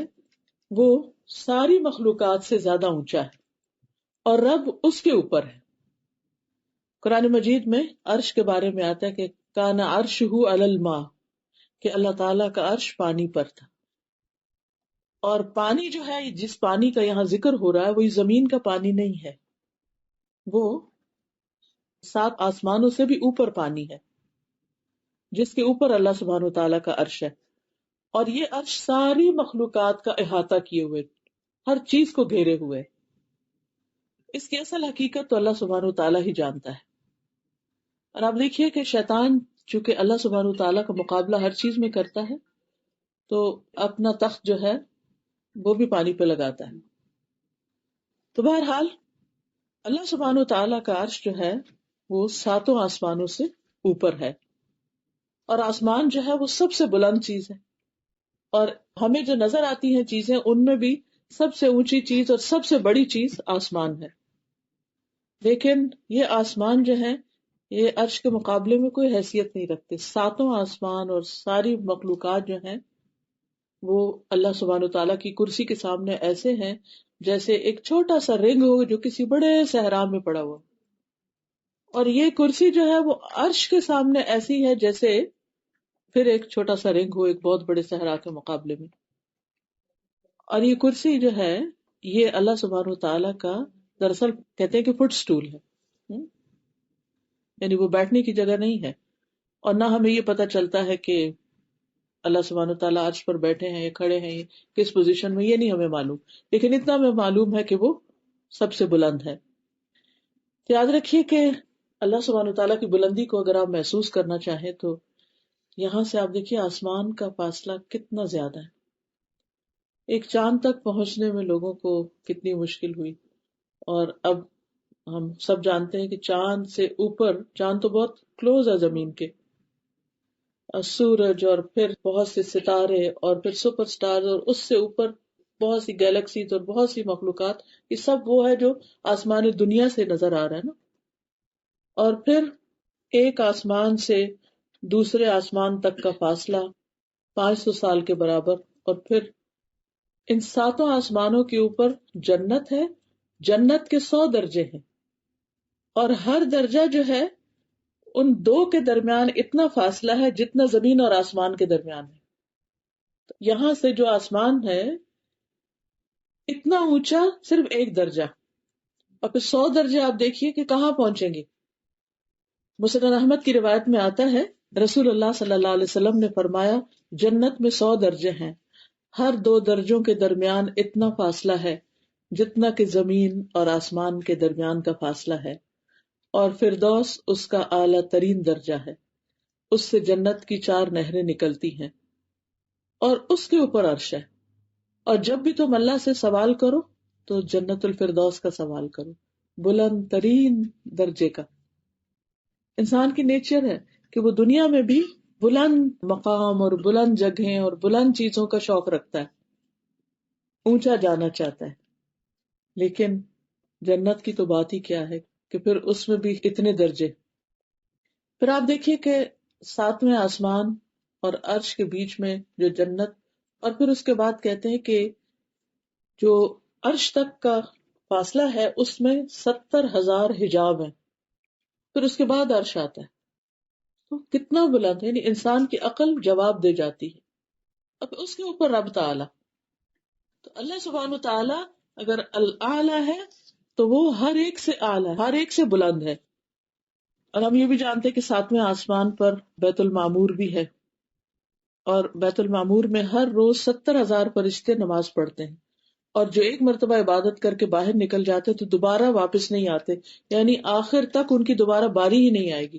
وہ ساری مخلوقات سے زیادہ اونچا ہے اور رب اس کے اوپر ہے. قرآن مجید میں عرش کے بارے میں آتا ہے کہ کان عرشہ علی الماء، کہ اللہ تعالیٰ کا عرش پانی پر تھا. اور پانی جو ہے، جس پانی کا یہاں ذکر ہو رہا ہے وہی زمین کا پانی نہیں ہے، وہ 7 آسمانوں سے بھی اوپر پانی ہے جس کے اوپر اللہ سبحانہ وتعالیٰ کا عرش ہے. اور یہ عرش ساری مخلوقات کا احاطہ کیے ہوئے، ہر چیز کو گھیرے ہوئے. اس کی اصل حقیقت تو اللہ سبحانہ وتعالیٰ ہی جانتا ہے. اور آپ دیکھیے کہ شیطان چونکہ اللہ سبحانہ وتعالیٰ کا مقابلہ ہر چیز میں کرتا ہے تو اپنا تخت جو ہے وہ بھی پانی پہ لگاتا ہے. تو بہرحال اللہ سبحانہ وتعالیٰ کا عرش جو ہے وہ 7 آسمانوں سے اوپر ہے، اور آسمان جو ہے وہ سب سے بلند چیز ہے. اور ہمیں جو نظر آتی ہیں چیزیں ان میں بھی سب سے اونچی چیز اور سب سے بڑی چیز آسمان ہے. لیکن یہ آسمان جو ہے یہ عرش کے مقابلے میں کوئی حیثیت نہیں رکھتے. 7 آسمان اور ساری مخلوقات جو ہیں وہ اللہ سبحانہ وتعالیٰ کی کرسی کے سامنے ایسے ہیں جیسے ایک چھوٹا سا رنگ ہو جو کسی بڑے صحرا میں پڑا ہوا، اور یہ کرسی جو ہے وہ عرش کے سامنے ایسی ہے جیسے پھر ایک چھوٹا سا رنگ ہو ایک بہت بڑے صحرا کے مقابلے میں. اور یہ کرسی جو ہے یہ اللہ سبحانہ و تعالیٰ کا دراصل کہتے ہیں کہ فٹ سٹول ہے. یعنی وہ بیٹھنے کی جگہ نہیں ہے، اور نہ ہمیں یہ پتہ چلتا ہے کہ اللہ سبحانہ و تعالیٰ عرش پر بیٹھے ہیں یا کھڑے ہیں، کس پوزیشن میں، یہ نہیں ہمیں معلوم، لیکن اتنا ہمیں معلوم ہے کہ وہ سب سے بلند ہے. تو یاد رکھیے کہ اللہ سبحانہ و تعالیٰ کی بلندی کو اگر آپ محسوس کرنا چاہیں تو یہاں سے آپ دیکھیے آسمان کا فاصلہ کتنا زیادہ ہے. ایک چاند تک پہنچنے میں لوگوں کو کتنی مشکل ہوئی، اور اب ہم سب جانتے ہیں کہ چاند سے اوپر، چاند تو بہت کلوز ہے زمین کے، اور سورج اور پھر بہت سے ستارے اور پھر سپر سٹار اور اس سے اوپر بہت سی گیلیکسیز اور بہت سی مخلوقات، یہ سب وہ ہے جو آسمان دنیا سے نظر آ رہا ہے نا. اور پھر ایک آسمان سے دوسرے آسمان تک کا فاصلہ 500 سال کے برابر، اور پھر ان 7 آسمانوں کے اوپر جنت ہے، جنت کے 100 درجے ہیں، اور ہر درجہ جو ہے ان 2 کے درمیان اتنا فاصلہ ہے جتنا زمین اور آسمان کے درمیان ہے. یہاں سے جو آسمان ہے اتنا اونچا صرف ایک درجہ، اور پھر 100 درجے آپ دیکھیے کہ کہاں پہنچیں گے. مسند احمد کی روایت میں آتا ہے رسول اللہ صلی اللہ علیہ وسلم نے فرمایا جنت میں 100 درجے ہیں، ہر 2 درجوں کے درمیان اتنا فاصلہ ہے جتنا کہ زمین اور آسمان کے درمیان کا فاصلہ ہے، اور فردوس اس کا اعلیٰ ترین درجہ ہے، اس سے جنت کی 4 نہریں نکلتی ہیں، اور اس کے اوپر عرش ہے. اور جب بھی تم اللہ سے سوال کرو تو جنت الفردوس کا سوال کرو، بلند ترین درجے کا. انسان کی نیچر ہے کہ وہ دنیا میں بھی بلند مقام اور بلند جگہیں اور بلند چیزوں کا شوق رکھتا ہے، اونچا جانا چاہتا ہے. لیکن جنت کی تو بات ہی کیا ہے کہ پھر اس میں بھی اتنے درجے. پھر آپ دیکھیے کہ 7ویں آسمان اور عرش کے بیچ میں جو جنت، اور پھر اس کے بعد کہتے ہیں کہ جو عرش تک کا فاصلہ ہے اس میں 70,000 حجاب ہیں، پھر اس کے بعد عرش آتا ہے. تو کتنا بلند ہے، یعنی انسان کی عقل جواب دے جاتی ہے. اب اس کے اوپر رب تعالی، تو اللہ سبحانہ تعالی اگر الاعلی ہے تو وہ ہر ایک سے اعلی، ہر ایک سے بلند ہے. اور ہم یہ بھی جانتے ہیں کہ 7ویں آسمان پر بیت المعمور بھی ہے، اور بیت المعمور میں ہر روز 70,000 فرشتے نماز پڑھتے ہیں، اور جو ایک مرتبہ عبادت کر کے باہر نکل جاتے تو دوبارہ واپس نہیں آتے، یعنی آخر تک ان کی دوبارہ باری ہی نہیں آئے گی.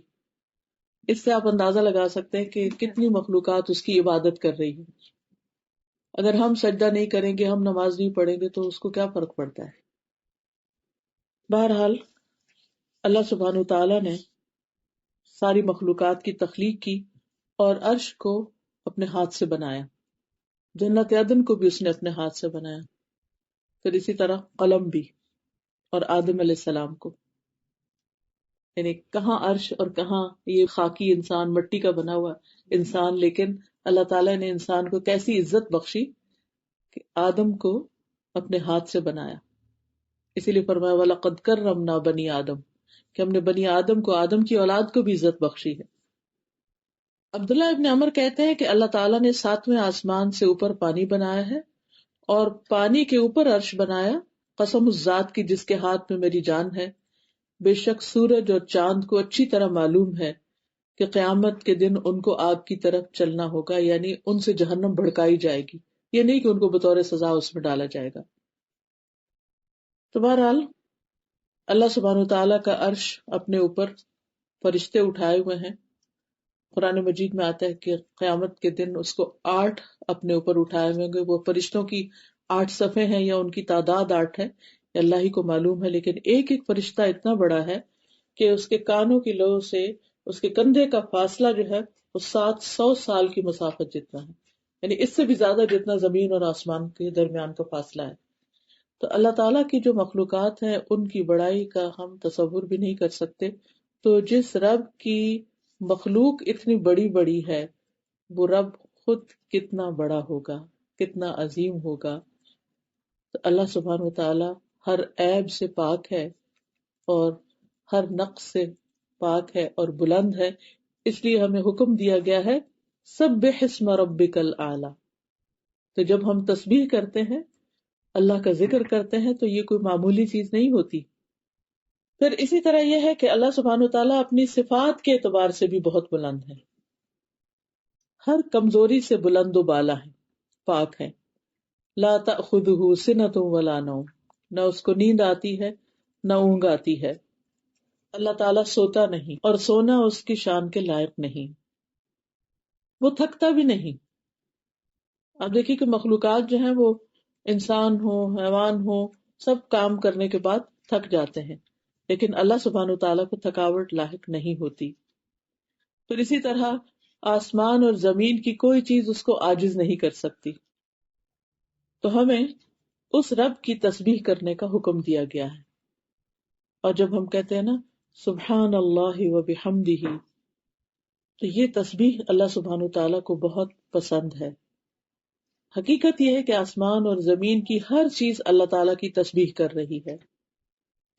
اس سے آپ اندازہ لگا سکتے ہیں کہ کتنی مخلوقات اس کی عبادت کر رہی ہیں. اگر ہم سجدہ نہیں کریں گے، ہم نماز نہیں پڑھیں گے تو اس کو کیا فرق پڑتا ہے. بہرحال اللہ سبحانہ وتعالی نے ساری مخلوقات کی تخلیق کی اور عرش کو اپنے ہاتھ سے بنایا، جنت عدن کو بھی اس نے اپنے ہاتھ سے بنایا، پھر اسی طرح قلم بھی، اور آدم علیہ السلام کو. یعنی کہاں عرش اور کہاں یہ خاکی انسان، مٹی کا بنا ہوا انسان، لیکن اللہ تعالیٰ نے انسان کو کیسی عزت بخشی کہ آدم کو اپنے ہاتھ سے بنایا. اسی لیے فرمایا وَلَقَدْ كَرَّمْنَا بَنِي آدم، کہ ہم نے بنی آدم کو، آدم کی اولاد کو بھی عزت بخشی ہے. عبداللہ ابن عمر کہتے ہیں کہ اللہ تعالیٰ نے 7ویں آسمان سے اوپر پانی بنایا ہے اور پانی کے اوپر عرش بنایا. قسم اس ذات کی جس کے ہاتھ میں میری جان ہے، بے شک سورج اور چاند کو اچھی طرح معلوم ہے کہ قیامت کے دن ان کو آگ کی طرف چلنا ہوگا، یعنی ان سے جہنم بھڑکائی جائے گی، یہ نہیں کہ ان کو بطور سزا اس میں ڈالا جائے گا. تو بہرحال اللہ سبحانہ وتعالیٰ کا عرش اپنے اوپر فرشتے اٹھائے ہوئے ہیں. قرآن مجید میں آتا ہے کہ قیامت کے دن اس کو 8 اپنے اوپر اٹھائے ہوئے گے. وہ فرشتوں کی 8 صفیں ہیں یا ان کی تعداد 8 ہے، اللہ ہی کو معلوم ہے، لیکن ایک ایک فرشتہ اتنا بڑا ہے کہ اس کے کانوں کی لو سے اس کے کندھے کا فاصلہ جو ہے وہ 700 سال کی مسافت جتنا ہے، یعنی اس سے بھی زیادہ جتنا زمین اور آسمان کے درمیان کا فاصلہ ہے. تو اللہ تعالیٰ کی جو مخلوقات ہیں ان کی بڑائی کا ہم تصور بھی نہیں کر سکتے. تو جس رب کی مخلوق اتنی بڑی بڑی ہے، وہ رب خود کتنا بڑا ہوگا، کتنا عظیم ہوگا. تو اللہ سبحانہ وتعالی ہر عیب سے پاک ہے اور ہر نقص سے پاک ہے اور بلند ہے، اس لیے ہمیں حکم دیا گیا ہے سبح اسم ربک الاعلی۔ تو جب ہم تسبیح کرتے ہیں، اللہ کا ذکر کرتے ہیں، تو یہ کوئی معمولی چیز نہیں ہوتی۔ پھر اسی طرح یہ ہے کہ اللہ سبحانہ وتعالیٰ اپنی صفات کے اعتبار سے بھی بہت بلند ہے، ہر کمزوری سے بلند و بالا ہے، پاک ہے۔ لا تأخذہ سنۃ ولا نوم، نہ اس کو نیند آتی ہے نہ اونگ آتی ہے۔ اللہ تعالیٰ سوتا نہیں اور سونا اس کی شان کے لائق نہیں، وہ تھکتا بھی نہیں۔ اب دیکھیے کہ مخلوقات جو ہیں وہ انسان ہو حیوان ہو سب کام کرنے کے بعد تھک جاتے ہیں، لیکن اللہ سبحانہ تعالیٰ کو تھکاوٹ لاحق نہیں ہوتی۔ پھر اسی طرح آسمان اور زمین کی کوئی چیز اس کو عاجز نہیں کر سکتی۔ تو ہمیں اس رب کی تسبیح کرنے کا حکم دیا گیا ہے، اور جب ہم کہتے ہیں نا سبحان اللہ و بحمدہ، تو یہ تسبیح اللہ سبحانہ تعالیٰ کو بہت پسند ہے۔ حقیقت یہ ہے کہ آسمان اور زمین کی ہر چیز اللہ تعالیٰ کی تسبیح کر رہی ہے۔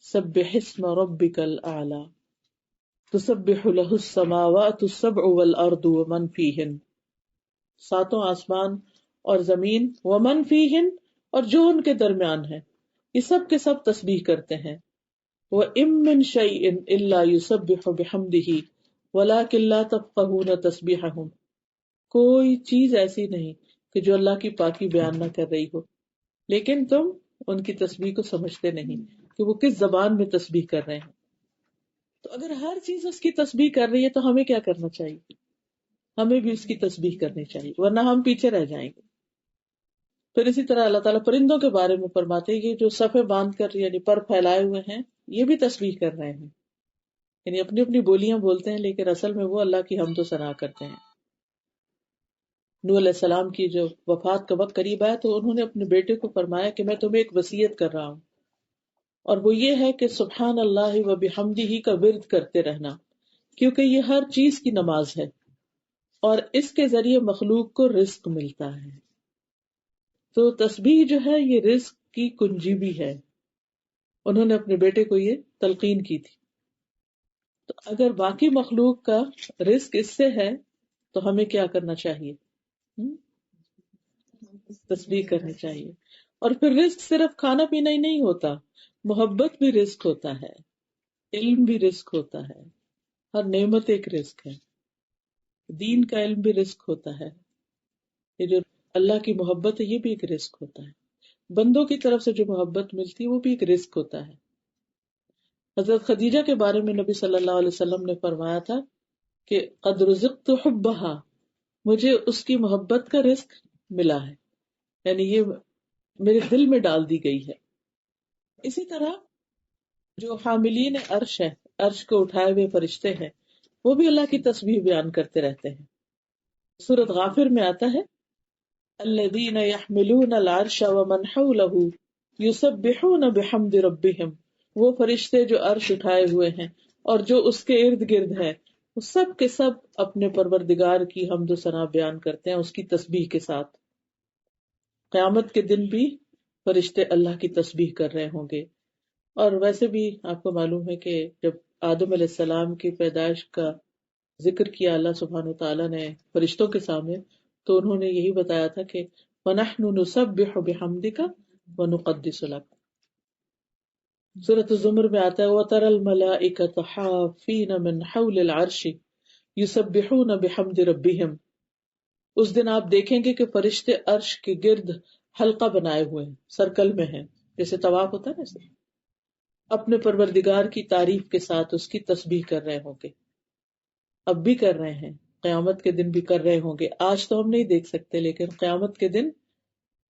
سبح اسم ربک الاعلی تسبح له السماوات السبع والارض ومن فیہن، ساتوں آسمان اور زمین، ومن فیہن، اور جو ان کے درمیان ہے، یہ سب کے سب تسبیح کرتے ہیں۔ وَإِن مِّن شَيْءٍ إِلَّا يُسَبِّحُ بِحَمْدِهِ وَلَٰكِن لَّا تَفْقَهُونَ تَسْبِيحَهُمْ، کوئی چیز ایسی نہیں کہ جو اللہ کی پاکی بیان نہ کر رہی ہو، لیکن تم ان کی تسبیح کو سمجھتے نہیں کہ وہ کس زبان میں تسبیح کر رہے ہیں۔ تو اگر ہر چیز اس کی تسبیح کر رہی ہے تو ہمیں کیا کرنا چاہیے؟ ہمیں بھی اس کی تسبیح کرنی چاہیے، ورنہ ہم پیچھے رہ جائیں گے۔ پھر اسی طرح اللہ تعالیٰ پرندوں کے بارے میں فرماتے ہیں کہ جو صفیں باندھ کر یعنی پر پھیلائے ہوئے ہیں، یہ بھی تسبیح کر رہے ہیں، یعنی اپنی اپنی بولیاں بولتے ہیں، لیکن اصل میں وہ اللہ کی حمد و ثنا کرتے ہیں۔ نوح علیہ السلام کی جو وفات کا وقت قریب آیا تو انہوں نے اپنے بیٹے کو فرمایا کہ میں تمہیں ایک وصیت کر رہا ہوں، اور وہ یہ ہے کہ سبحان اللہ و بحمدہ کا ورد کرتے رہنا، کیونکہ یہ ہر چیز کی نماز ہے اور اس کے ذریعے مخلوق کو رزق ملتا ہے۔ تو تسبیح جو ہے یہ رزق کی کنجی بھی ہے، انہوں نے اپنے بیٹے کو یہ تلقین کی تھی۔ تو اگر باقی مخلوق کا رزق اس سے ہے تو ہمیں کیا کرنا چاہیے؟ تسبیح کرنی چاہیے۔ اور پھر رزق صرف کھانا پینا ہی نہیں ہوتا، محبت بھی رزق ہوتا ہے، علم بھی رزق ہوتا ہے، ہر نعمت ایک رزق ہے، دین کا علم بھی رزق ہوتا ہے، یہ جو اللہ کی محبت ہے یہ بھی ایک رزق ہوتا ہے، بندوں کی طرف سے جو محبت ملتی ہے وہ بھی ایک رزق ہوتا ہے۔ حضرت خدیجہ کے بارے میں نبی صلی اللہ علیہ وسلم نے فرمایا تھا کہ قد رزقت حبها، مجھے اس کی محبت کا رزق ملا ہے، یعنی یہ میرے دل میں ڈال دی گئی ہے۔ اسی طرح جو حاملین عرش ہے، عرش کو اٹھائے ہوئے فرشتے ہیں، وہ بھی اللہ کی تسبیح بیان کرتے رہتے ہیں۔ سورۃ غافر میں آتا ہے الذین یحملون العرش ومن حولہ یسبحون بحمد ربہم، وہ فرشتے جو عرش اٹھائے ہوئے ہیں اور جو اس کے ارد گرد ہے، وہ سب کے سب اپنے پروردگار کی حمد و ثنا بیان کرتے ہیں اس کی تسبیح کے ساتھ۔ قیامت کے دن بھی فرشتے اللہ کی تسبیح کر رہے ہوں گے۔ اور ویسے بھی آپ کو معلوم ہے کہ جب آدم علیہ السلام کی پیدائش کا ذکر کیا اللہ سبحانہ تعالیٰ نے فرشتوں کے سامنے، تو انہوں نے یہی بتایا تھا کہ وَنَحْنُ نُسَبِّحُ بِحَمْدِكَ وَنُقَدِّسُ لَكَ۔ سورۃ الزمر میں آتا ہے وَتَرَى الْمَلَائِكَةَ حَافِّينَ مِنْ حَوْلِ الْعَرْشِ يُسَبِّحُونَ بِحَمْدِ رَبِّهِمْ، اس دن آپ دیکھیں گے کہ فرشتے عرش کے گرد حلقہ بنائے ہوئے ہیں، سرکل میں ہیں، جیسے طواف ہوتا ہے نا، ایسے اپنے پروردگار کی تعریف کے ساتھ اس کی تسبیح کر رہے ہوں گے۔ اب بھی کر رہے ہیں، قیامت کے دن بھی کر رہے ہوں گے۔ آج تو ہم نہیں دیکھ سکتے، لیکن قیامت کے دن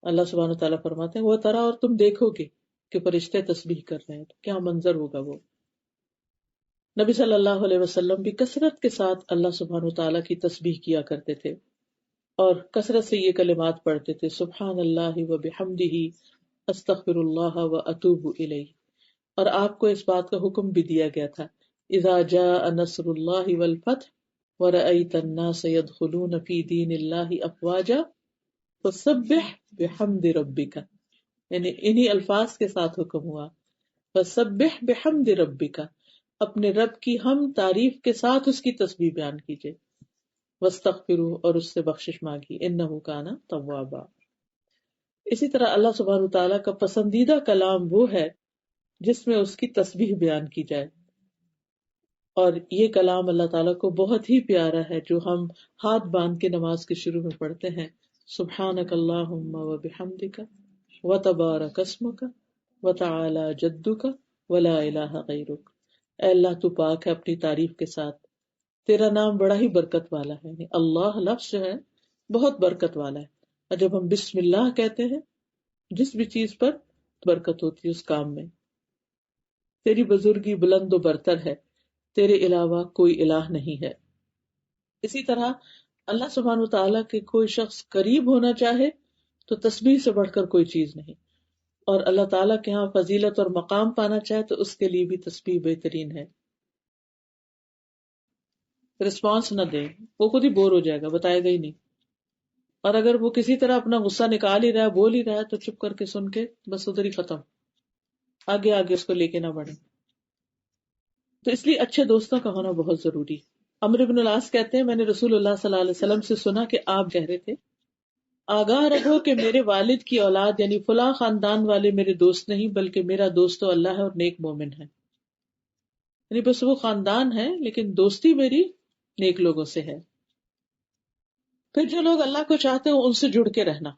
اللہ سبحانہ تعالیٰ فرماتے ہیں وہ ترا، اور تم دیکھو گے کہ فرشتے تسبیح کر رہے ہیں، تو کیا منظر ہوگا وہ۔ نبی صلی اللہ علیہ وسلم بھی کثرت کے ساتھ اللہ سبحانہ تعالیٰ کی تسبیح کیا کرتے تھے اور کثرت سے یہ کلمات پڑھتے تھے سبحان اللہ و بحمدہ استغفر اللہ و اتوب الیہ۔ اور آپ کو اس بات کا حکم بھی دیا گیا تھا اذا جاء نصر اللہ والفتح ورأیت الناس يدخلون فی دین اللہ افواجا فسبح بحمد ربک، یعنی انہی الفاظ کے ساتھ حکم ہوا، فسبح بحمد ربک، اپنے رب کی ہم تعریف کے ساتھ اس کی تسبیح بیان کیجیے، واستغفروا، اور اس سے بخشش مانگی، انہ کان توابا۔ اسی طرح اللہ سبحانہ تعالیٰ کا پسندیدہ کلام وہ ہے جس میں اس کی تسبیح بیان کی جائے، اور یہ کلام اللہ تعالیٰ کو بہت ہی پیارا ہے جو ہم ہاتھ باندھ کے نماز کے شروع میں پڑھتے ہیں، سبحانک اللہم وبحمدک وتبارک اسمک وتعالی جدک ولا الہ غیرک۔ اے اللہ تو پاک ہے اپنی تعریف کے ساتھ، تیرا نام بڑا ہی برکت والا ہے، یعنی اللہ لفظ جو ہے بہت برکت والا ہے، اور جب ہم بسم اللہ کہتے ہیں جس بھی چیز پر برکت ہوتی ہے اس کام میں، تیری بزرگی بلند و برتر ہے، تیرے علاوہ کوئی الہ نہیں ہے۔ اسی طرح اللہ سبحانہ تعالیٰ کے کوئی شخص قریب ہونا چاہے تو تسبیح سے بڑھ کر کوئی چیز نہیں، اور اللہ تعالیٰ کے ہاں فضیلت اور مقام پانا چاہے تو اس کے لیے بھی تسبیح بہترین ہے۔ رسپانس نہ دیں، وہ خود ہی بور ہو جائے گا، بتائے گا ہی نہیں، اور اگر وہ کسی طرح اپنا غصہ نکال ہی رہا ہے، بول ہی رہا ہے، تو چپ کر کے سن کے بس ادھر ہی ختم، آگے آگے اس کو لے کے نہ بڑھیں۔ تو اس لیے اچھے دوستوں کا ہونا بہت ضروری ہے۔ عمرو بن العاص کہتے ہیں میں نے رسول اللہ صلی اللہ علیہ وسلم سے سنا کہ آپ کہہ رہے تھے، آگاہ رہو کہ میرے والد کی اولاد یعنی فلاں خاندان والے میرے دوست نہیں، بلکہ میرا دوست تو اللہ ہے اور نیک مومن ہے، یعنی بس وہ خاندان ہے لیکن دوستی میری نیک لوگوں سے ہے۔ پھر جو لوگ اللہ کو چاہتے ہیں ان سے جڑ کے رہنا،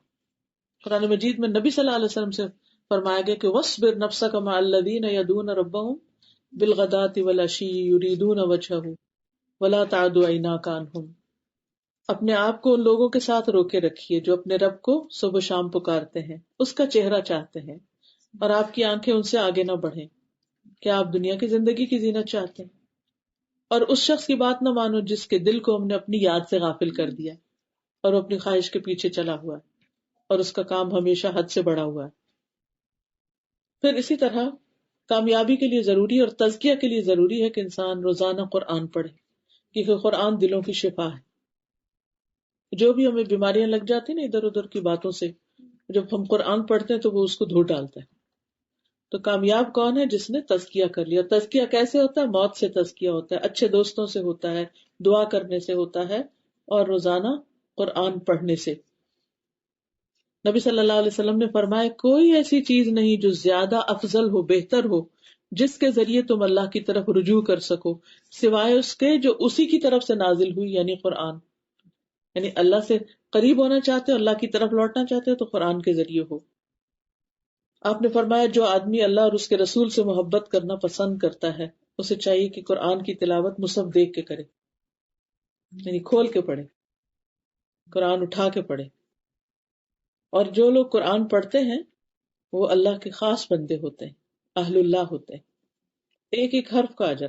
قرآن مجید میں نبی صلی اللہ علیہ وسلم سے فرمایا گیا کہ وَاصْبِرْ نَفْسَكَ مَعَ الَّذِينَ يَدْعُونَ رَبَّهُمْ بِالْغَدَاةِ وَالْعَشِيِّ يُرِيدُونَ وَجْهَهُ وَلَا تَعْدُ عَيْنَاكَ عَنْهُمْ، اپنے آپ کو ان لوگوں کے ساتھ روکے رکھیے جو اپنے رب کو صبح و شام پکارتے ہیں، اس کا چہرہ چاہتے ہیں، اور آپ کی آنکھیں ان سے آگے نہ بڑھیں۔ کیا آپ دنیا کی زندگی کی زینت چاہتے ہیں؟ اور اس شخص کی بات نہ مانو جس کے دل کو ہم نے اپنی یاد سے غافل کر دیا اور وہ اپنی خواہش کے پیچھے چلا ہوا ہے اور اس کا کام ہمیشہ حد سے بڑا ہوا ہے۔ پھر اسی طرح کامیابی کے لیے ضروری اور تزکیہ کے لیے ضروری ہے کہ انسان روزانہ قرآن پڑھے، کیونکہ قرآن دلوں کی شفا ہے۔ جو بھی ہمیں بیماریاں لگ جاتی ہیں نا ادھر ادھر کی باتوں سے، جب ہم قرآن پڑھتے ہیں تو وہ اس کو دھو ڈالتا ہے۔ تو کامیاب کون ہے؟ جس نے تزکیہ کر لیا۔ تزکیہ کیسے ہوتا ہے؟ موت سے تزکیہ ہوتا ہے، اچھے دوستوں سے ہوتا ہے، دعا کرنے سے ہوتا ہے، اور روزانہ قرآن پڑھنے سے۔ نبی صلی اللہ علیہ وسلم نے فرمایا کوئی ایسی چیز نہیں جو زیادہ افضل ہو، بہتر ہو، جس کے ذریعے تم اللہ کی طرف رجوع کر سکو، سوائے اس کے جو اسی کی طرف سے نازل ہوئی، یعنی قرآن۔ یعنی اللہ سے قریب ہونا چاہتے ہو، اللہ کی طرف لوٹنا چاہتے ہو تو قرآن کے ذریعے ہو۔ آپ نے فرمایا جو آدمی اللہ اور اس کے رسول سے محبت کرنا پسند کرتا ہے اسے چاہیے کہ قرآن کی تلاوت مصحف دیکھ کے کرے، یعنی کھول کے پڑھے، قرآن اٹھا کے پڑھے۔ اور جو لوگ قرآن پڑھتے ہیں وہ اللہ کے خاص بندے ہوتے ہیں، اہل اللہ ہوتے ہیں، ایک ایک حرف کا اجر۔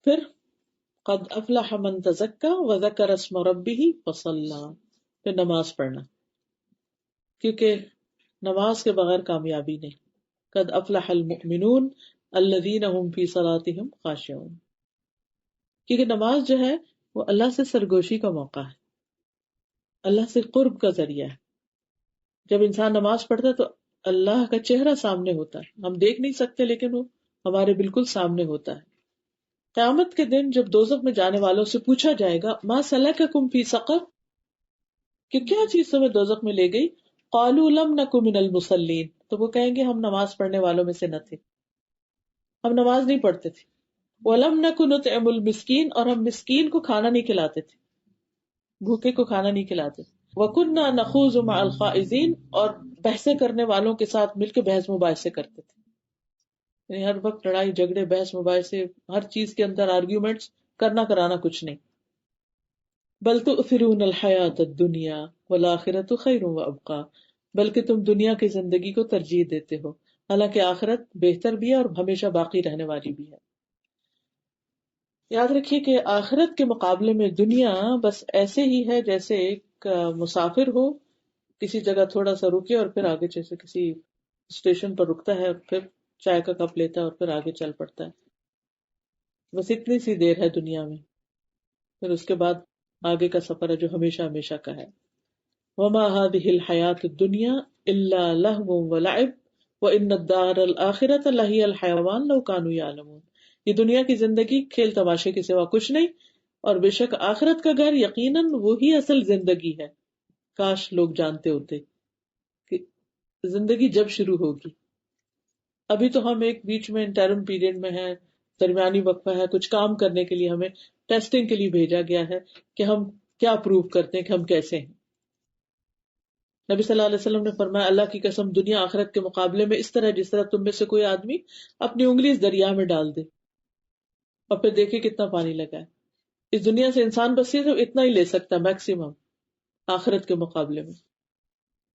پھر قد افلح من تزکا وذکر اسم ربہ فصلی، پھر نماز پڑھنا، کیونکہ نماز کے بغیر کامیابی نہیں۔ قد افلح المؤمنون الذین هم فی صلاتهم خاشعون، کیونکہ نماز جو ہے وہ اللہ سے سرگوشی کا موقع ہے، اللہ سے قرب کا ذریعہ ہے۔ جب انسان نماز پڑھتا ہے تو اللہ کا چہرہ سامنے ہوتا ہے، ہم دیکھ نہیں سکتے لیکن وہ ہمارے بالکل سامنے ہوتا ہے۔ قیامت کے دن جب دوزخ میں جانے والوں سے پوچھا جائے گا ما سلککم فی سقر، کہ کیا چیز تمہیں دوزخ میں لے گئی؟ قالوا لم نک من المصلین، تو وہ کہیں گے ہم نماز پڑھنے والوں میں سے نہ تھے، ہم نماز نہیں پڑھتے تھے۔ وَلَمْ نَكُ نُطْعِمُ الْمِسْكِينَ، اور ہم مسکین کو کھانا نہیں کھلاتے تھے، بھوکے کو کھانا نہیں کھلاتے تھے۔ وَكُنَّا نَخُوضُ مَعَ الْخَائِضِينَ، اور بحثیں کرنے والوں کے ساتھ مل کے بحث مباحثے کرتے تھے، یعنی ہر وقت لڑائی جھگڑے بحث مباحثے، ہر چیز کے اندر آرگیومنٹس کرنا کرانا کچھ نہیں۔ بل تؤثرون الحیات الدنیا والآخرۃ خیر وابقیٰ، بلکہ تم دنیا کی زندگی کو ترجیح دیتے ہو، حالانکہ آخرت بہتر بھی ہے اور ہمیشہ باقی رہنے والی بھی ہے۔ یاد رکھیے کہ آخرت کے مقابلے میں دنیا بس ایسے ہی ہے جیسے ایک مسافر ہو، کسی جگہ تھوڑا سا رکے اور پھر آگے، جیسے کسی اسٹیشن پر رکتا ہے اور پھر چائے کا کپ لیتا ہے اور پھر آگے چل پڑتا ہے، بس اتنی سی دیر ہے دنیا میں، پھر اس کے بعد آگے کا سفر ہے جو ہمیشہ ہمیشہ کا ہے۔ وما هذه الحیات الدنیا الا لہو ولعب وان الدار الآخرۃ لہی الحیوان لو کانوا یعلمون. یہ دنیا کی زندگی کھیل تماشے کے سوا کچھ نہیں، اور بے شک آخرت کا گھر یقیناً وہی اصل زندگی ہے. کاش لوگ جانتے ہوتے کہ زندگی جب شروع ہوگی. ابھی تو ہم ایک بیچ میں انٹرم پیریڈ میں ہیں، درمیانی وقفہ ہے، کچھ کام کرنے کے لیے ہمیں ٹیسٹنگ کے لیے بھیجا گیا ہے کہ ہم کیا پروو کرتے ہیں کہ ہم کیسے ہیں. نبی صلی اللہ علیہ وسلم نے فرمایا اللہ کی قسم دنیا آخرت کے مقابلے میں اس طرح جس طرح تم میں سے کوئی آدمی اپنی انگلی اس دریا میں ڈال دے اور پھر دیکھے کتنا پانی لگا ہے. اس دنیا سے انسان بس صرف اتنا ہی لے سکتا ہے میکسیمم، آخرت کے مقابلے میں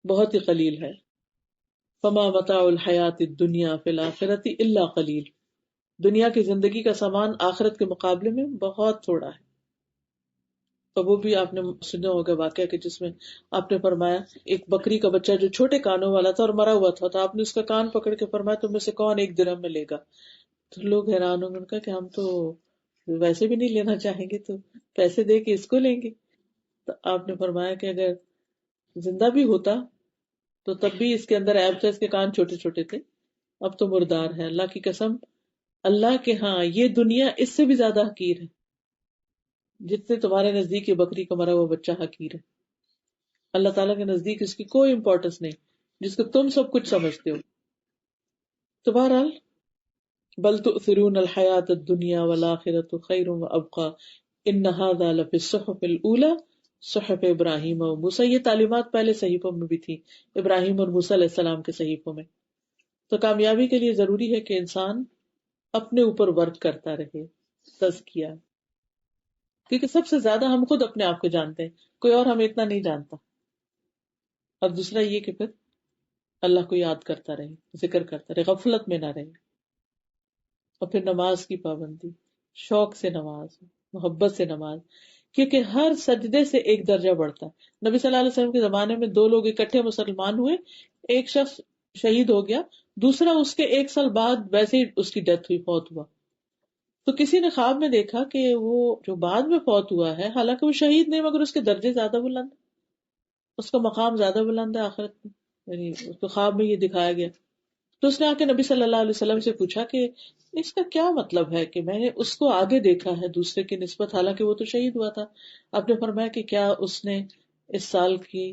بہت ہی قلیل ہے. فما متاع الحیات الدنیا فی الآخرۃ الا قلیل. دنیا کی زندگی کا سامان آخرت کے مقابلے میں بہت تھوڑا ہے. تو وہ بھی آپ نے سنا ہوگا واقعہ کہ جس میں آپ نے فرمایا ایک بکری کا بچہ جو چھوٹے کانوں والا تھا اور مرا ہوا تھا، تو آپ نے اس کا کان پکڑ کے فرمایا تم میں سے کون ایک درہم میں لے گا. تو لوگ حیران ہوں گے، ان کا کہ ہم تو ویسے بھی نہیں لینا چاہیں گے، تو پیسے دے کے اس کو لیں گے. تو آپ نے فرمایا کہ اگر زندہ بھی ہوتا تو تب بھی اس کے اندر عیب تھا، اس کے کان چھوٹے چھوٹے تھے، اب تو مردار ہے. اللہ کی قسم اللہ کے ہاں یہ دنیا اس سے بھی زیادہ حقیر ہے جتنے تمہارے نزدیک یہ بکری کا مرا ہوا بچہ حقیر ہے. اللہ تعالیٰ کے نزدیک اس کی کوئی امپورٹنس نہیں جس کو تم سب کچھ سمجھتے ہو. تو بہرحال بل تؤثرون الحیات الدنیا والآخرۃ خیر وابقی ان ھذا لفی الصحف الاولی صحف ابراہیم و موسیٰ. یہ تعلیمات پہلے صحیفوں میں بھی تھی، ابراہیم اور موسیٰ علیہ السلام کے صحیفوں میں. تو کامیابی کے لیے ضروری ہے کہ انسان اپنے اوپر ورک کرتا رہے، تزکیہ، کیونکہ سب سے زیادہ ہم خود اپنے آپ کو جانتے ہیں، کوئی اور ہمیں اتنا نہیں جانتا. اور دوسرا یہ کہ پھر اللہ کو یاد کرتا رہے، ذکر کرتا رہے، غفلت میں نہ رہے. اور پھر نماز کی پابندی، شوق سے نماز، محبت سے نماز، کیونکہ ہر سجدے سے ایک درجہ بڑھتا ہے. نبی صلی اللہ علیہ وسلم کے زمانے میں دو لوگ اکٹھے مسلمان ہوئے، ایک شخص شہید ہو گیا، دوسرا اس کے ایک سال بعد ویسے ہی اس کی ڈیتھ ہوئی، فوت ہوا. تو کسی نے خواب میں دیکھا کہ وہ جو بعد میں فوت ہوا ہے حالانکہ وہ شہید نہیں مگر اس کے درجے زیادہ بلند، اس کا مقام زیادہ بلند ہے آخرت میں، یعنی اس کو خواب میں یہ دکھایا گیا. تو اس نے آ کے نبی صلی اللہ علیہ وسلم سے پوچھا کہ اس کا کیا مطلب ہے کہ میں نے اس کو آگے دیکھا ہے دوسرے کی نسبت، حالانکہ وہ تو شہید ہوا تھا. آپ نے فرمایا کہ کیا اس نے اس سال کی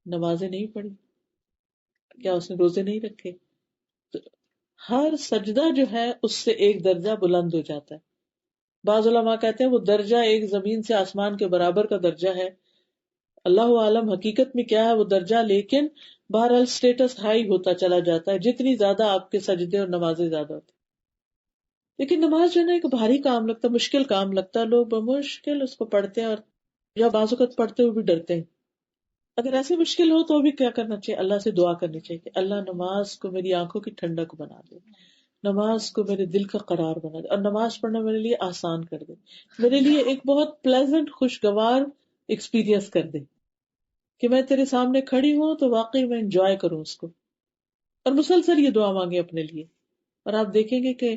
نمازیں نہیں پڑھی، کیا اس نے روزے نہیں رکھے. تو ہر سجدہ جو ہے اس سے ایک درجہ بلند ہو جاتا ہے. بعض علماء کہتے ہیں وہ درجہ ایک زمین سے آسمان کے برابر کا درجہ ہے. اللہ عالم حقیقت میں کیا ہے وہ درجہ، لیکن بہرحال سٹیٹس ہائی ہوتا چلا جاتا ہے جتنی زیادہ آپ کے سجدے اور نمازیں زیادہ ہوتی. لیکن نماز جو ہے نا ایک بھاری کام لگتا ہے، مشکل کام لگتا ہے، لوگ بمشکل اس کو پڑھتے ہیں اور یا بعض اوقات پڑھتے ہوئے بھی ڈرتے ہیں. اگر ایسی مشکل ہو تو بھی کیا کرنا چاہیے، اللہ سے دعا کرنی چاہیے کہ اللہ نماز کو میری آنکھوں کی ٹھنڈک بنا دے، نماز کو میرے دل کا قرار بنا دے، اور نماز پڑھنا میرے لیے آسان کر دے، میرے لیے ایک بہت پلیزنٹ خوشگوار ایکسپیرینس کر دے کہ میں تیرے سامنے کھڑی ہوں تو واقعی میں انجوائے کروں اس کو. اور مسلسل یہ دعا مانگے اپنے لیے، اور آپ دیکھیں گے کہ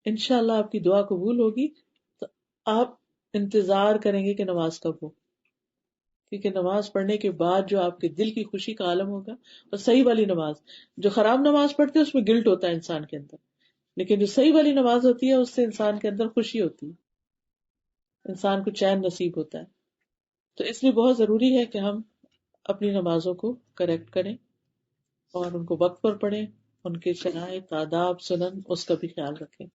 انشاءاللہ آپ کی دعا قبول ہوگی. تو آپ انتظار کریں گے کہ نماز کب ہو، کیونکہ نماز پڑھنے کے بعد جو آپ کے دل کی خوشی کا عالم ہوگا. اور صحیح والی نماز، جو خراب نماز پڑھتے ہیں اس میں گلٹ ہوتا ہے انسان کے اندر، لیکن جو صحیح والی نماز ہوتی ہے اس سے انسان کے اندر خوشی ہوتی ہے، انسان کو چین نصیب ہوتا ہے. تو اس لیے بہت ضروری ہے کہ ہم اپنی نمازوں کو کریکٹ کریں اور ان کو وقت پر پڑھیں، ان کے شرائط، آداب، سنن اس کا بھی خیال رکھیں.